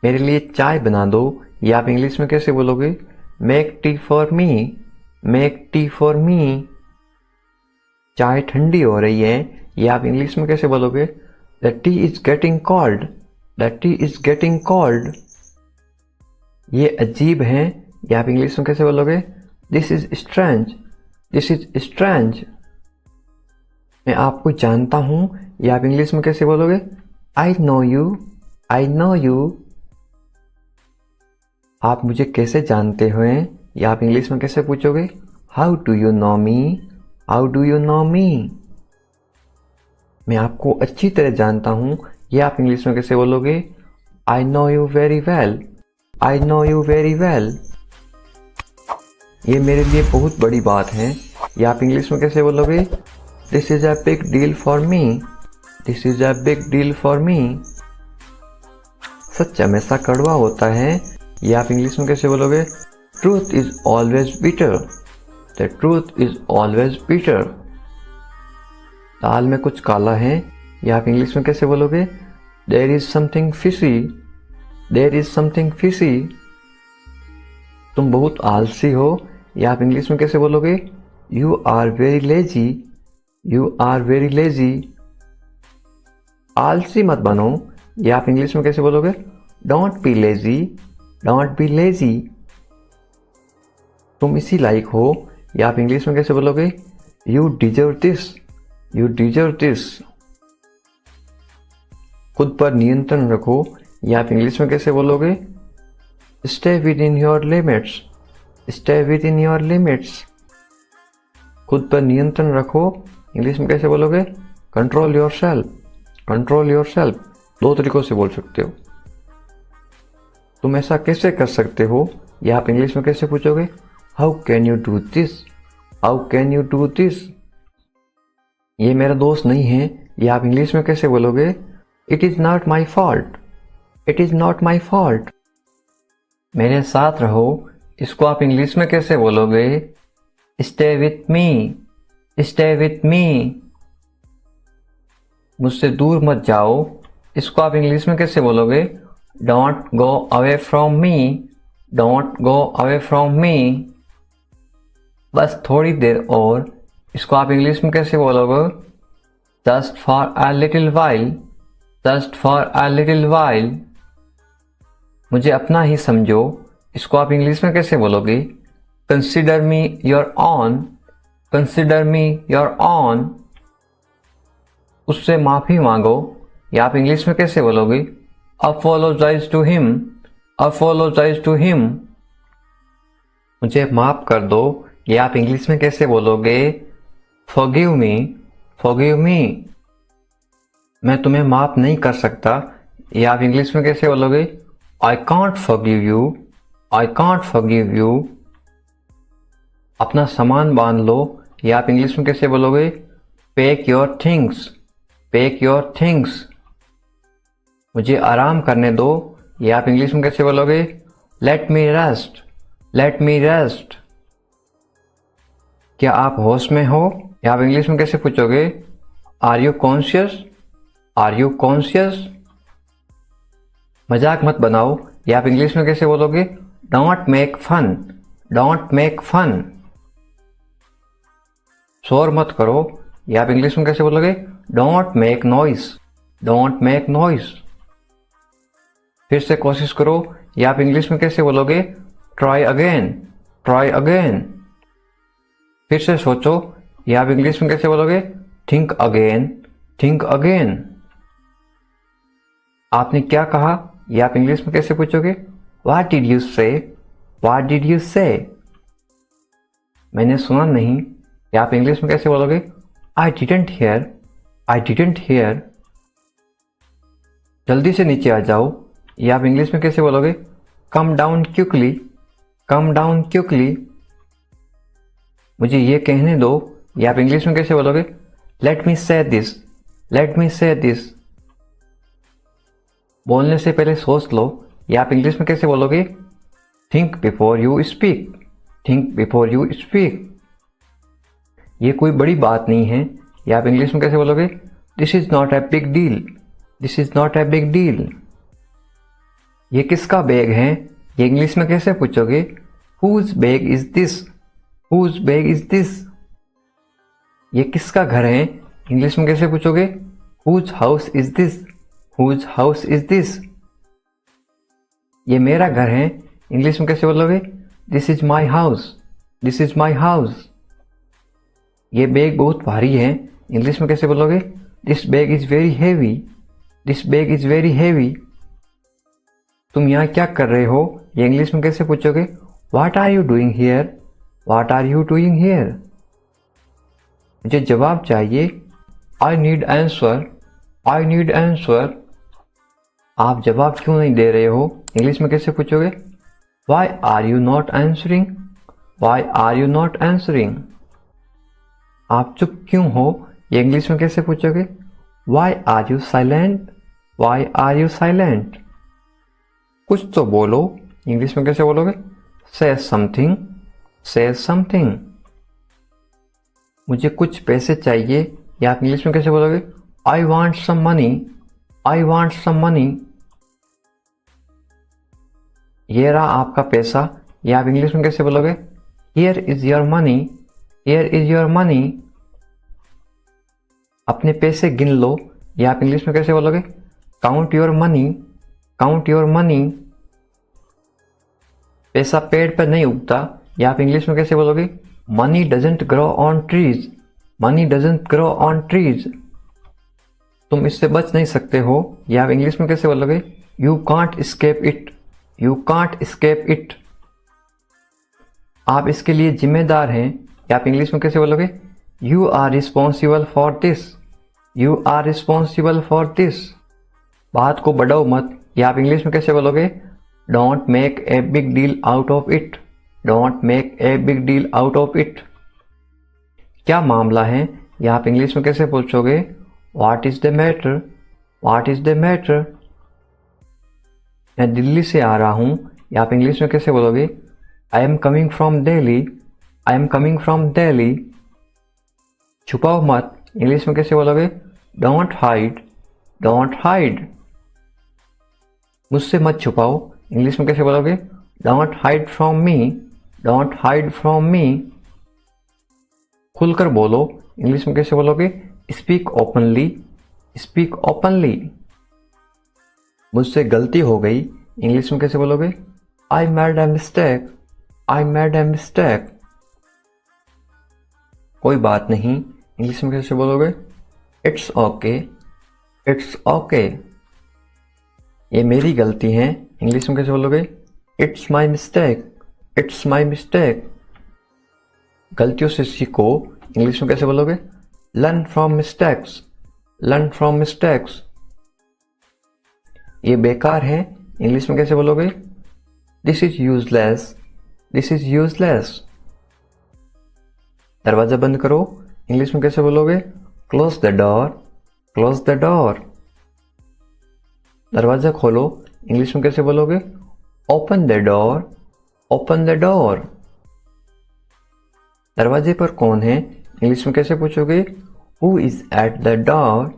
मेरे लिए चाय बना दो, ये आप इंग्लिश में कैसे बोलोगे? Make tea for me. Make tea for me. चाय ठंडी हो रही है, ये आप इंग्लिश में कैसे बोलोगे? The T is getting cold. The T is getting cold. ये अजीब है, ये आप इंग्लिश में कैसे बोलोगे? This is strange. This is strange. मैं आपको जानता हूं, ये आप इंग्लिश में कैसे बोलोगे? I know you. I know you. आप मुझे कैसे जानते हो? ये आप इंग्लिश में कैसे पूछोगे? How do you know me? How do you know me? मैं आपको अच्छी तरह जानता हूं, ये आप इंग्लिश में कैसे बोलोगे? I know you very well. I know you very well. ये मेरे लिए बहुत बड़ी बात है, ये आप इंग्लिश में कैसे बोलोगे? This is a big deal for me. This is a big deal for me. सच हमेशा कड़वा होता है, ये आप इंग्लिश में कैसे बोलोगे? Truth is always bitter. The truth is always bitter. दाल में कुछ काला है, ये आप इंग्लिश में कैसे बोलोगे? There is something fishy. There is something fishy. तुम बहुत आलसी हो, ये आप इंग्लिश में कैसे बोलोगे? You are very lazy. You are very lazy. आलसी मत बनो, ये आप इंग्लिश में कैसे बोलोगे? Don't be lazy. Don't be lazy. तुम इसी लायक हो, ये आप इंग्लिश में कैसे बोलोगे? You deserve this. You deserve this. खुद पर नियंत्रण रखो, ये आप इंग्लिश में कैसे बोलोगे? Stay with in your limits. Stay with in your limits. खुद पर नियंत्रण रखो, इंग्लिश में कैसे बोलोगे? Control your self. Control your self. दो तरीकों से बोल सकते हो। तुम ऐसा कैसे कर सकते हो, ये आप इंग्लिश में कैसे पूछोगे? How can you do this? How can you do this? ये मेरा दोस्त नहीं है, ये आप इंग्लिश में कैसे बोलोगे? It is not my fault. It is not my fault. मेरे साथ रहो, इसको आप इंग्लिश में कैसे बोलोगे? Stay with me. Stay with me. मुझसे दूर मत जाओ, इसको आप इंग्लिश में कैसे बोलोगे? Don't go away from me. Don't go away from me. बस थोड़ी देर और, इसको आप इंग्लिश में कैसे बोलोगे? Just for a little while. Just for a little while. मुझे अपना ही समझो, इसको आप इंग्लिश में कैसे बोलोगे? Consider me your own. Consider me your own. उससे माफी मांगो, या आप इंग्लिश में कैसे बोलोगे? Apologise to him. Apologise to him. मुझे माफ कर दो, ये आप इंग्लिश में कैसे बोलोगे? Forgive me. Forgive me. मैं तुम्हें माफ नहीं कर सकता, ये आप इंग्लिश में कैसे बोलोगे? I can't forgive you. I can't forgive you. अपना सामान बांध लो, ये आप इंग्लिश में कैसे बोलोगे? Pack your things. Pack your things. मुझे आराम करने दो, ये आप इंग्लिश में कैसे बोलोगे? लेट मी रेस्ट। Let me rest. क्या आप होश में हो, या आप इंग्लिश में कैसे पूछोगे? Are you conscious? Are you conscious? मजाक मत बनाओ, या आप इंग्लिश में कैसे बोलोगे? Don't make fun. Don't make fun. शोर मत करो, या आप इंग्लिश में कैसे बोलोगे? Don't make noise, don't make noise. फिर से कोशिश करो, या आप इंग्लिश में कैसे बोलोगे? Try again, try again. फिर से सोचो, या आप इंग्लिश में कैसे बोलोगे? Think again, think again. आपने क्या कहा? या आप इंग्लिश में कैसे पूछोगे? व्हाट डिड यू से, व्हाट डिड यू से। मैंने सुना नहीं, या आप इंग्लिश में कैसे बोलोगे? I didn't here, I didn't here. जल्दी से नीचे आ जाओ, या आप इंग्लिश में कैसे बोलोगे? Come down quickly, come down quickly. मुझे ये कहने दो, या आप इंग्लिश में कैसे बोलोगे? लेट मी से दिस, लेट मी से दिस। बोलने से पहले सोच लो, या आप इंग्लिश में कैसे बोलोगे? Think before you speak, think before you speak. ये कोई बड़ी बात नहीं है, या आप इंग्लिश में कैसे बोलोगे? This is not a big deal, this is not a big deal. ये किसका बैग है? ये इंग्लिश में कैसे पूछोगे? Whose bag is this, whose bag is this. ये किसका घर है? इंग्लिश में कैसे पूछोगे? Whose house is this, whose house is this. ये मेरा घर है, इंग्लिश में कैसे बोलोगे? This is my house, this is my house. ये बैग बहुत भारी है, इंग्लिश में कैसे बोलोगे? This bag is very heavy, this bag is very heavy. तुम यहाँ क्या कर रहे हो? ये इंग्लिश में कैसे पूछोगे? What are you doing here, what are you doing here. मुझे जवाब चाहिए, I need answer, I need answer. आप जवाब क्यों नहीं दे रहे हो? इंग्लिश में कैसे पूछोगे? Why are you not answering, why are you not answering. आप चुप क्यों हो? ये इंग्लिश में कैसे पूछोगे? Why are you silent, why are you silent. कुछ तो बोलो, इंग्लिश में कैसे बोलोगे? से समथिंग, से समथिंग। मुझे कुछ पैसे चाहिए, या आप इंग्लिश में कैसे बोलोगे? I want some money, I want some money. ये रहा आपका पैसा, या आप इंग्लिश में कैसे बोलोगे? Here is your money, here is your money. अपने पैसे गिन लो, या आप इंग्लिश में कैसे बोलोगे? Count your money, count your money. पैसा पेड़ पर नहीं उगता, या आप इंग्लिश में कैसे बोलोगे? Money doesn't grow on trees, money doesn't grow on trees. तुम इससे बच नहीं सकते हो, या आप इंग्लिश में कैसे बोलोगे? You can't escape it, you can't escape it. आप इसके लिए जिम्मेदार हैं, या आप इंग्लिश में कैसे बोलोगे? You are responsible for this, you are responsible for this. बात को बढ़ाओ मत, या आप इंग्लिश में कैसे बोलोगे? Don't make a big deal out of it, don't make a big deal out of it. क्या मामला है, या आप इंग्लिश में कैसे पूछोगे? What is the matter, what is the matter. मैं दिल्ली से आ रहा हूं, या आप इंग्लिश में कैसे बोलोगे? I am coming from Delhi, I am coming from Delhi. छुपाओ मत, इंग्लिश में कैसे बोलोगे? Don't hide, don't hide. मुझसे मत छुपाओ, इंग्लिश में कैसे बोलोगे? Don't hide from me, don't hide from me. खुलकर बोलो, इंग्लिश में कैसे बोलोगे? Speak openly, speak openly. मुझसे गलती हो गई, इंग्लिश में कैसे बोलोगे? I made a mistake, I made a mistake. कोई बात नहीं, इंग्लिश में कैसे बोलोगे? It's okay, it's okay. ये मेरी गलती है, इंग्लिश में कैसे बोलोगे? It's my mistake, it's my mistake. गलतियों से सीखो, इंग्लिश में कैसे बोलोगे? Learn from mistakes, learn from mistakes. ये बेकार है, इंग्लिश में कैसे बोलोगे? This is useless, this is useless. दरवाजा बंद करो, इंग्लिश में कैसे बोलोगे? Close the door, close the door. दरवाजा खोलो, इंग्लिश में कैसे बोलोगे? Open the door, open the door. दरवाजे पर कौन है, इंग्लिश में कैसे पूछोगे? Who is at the door,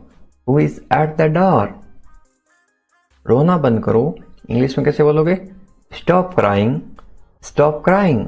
who is at the door. रोना बंद करो, इंग्लिश में कैसे बोलोगे? Stop crying, stop crying.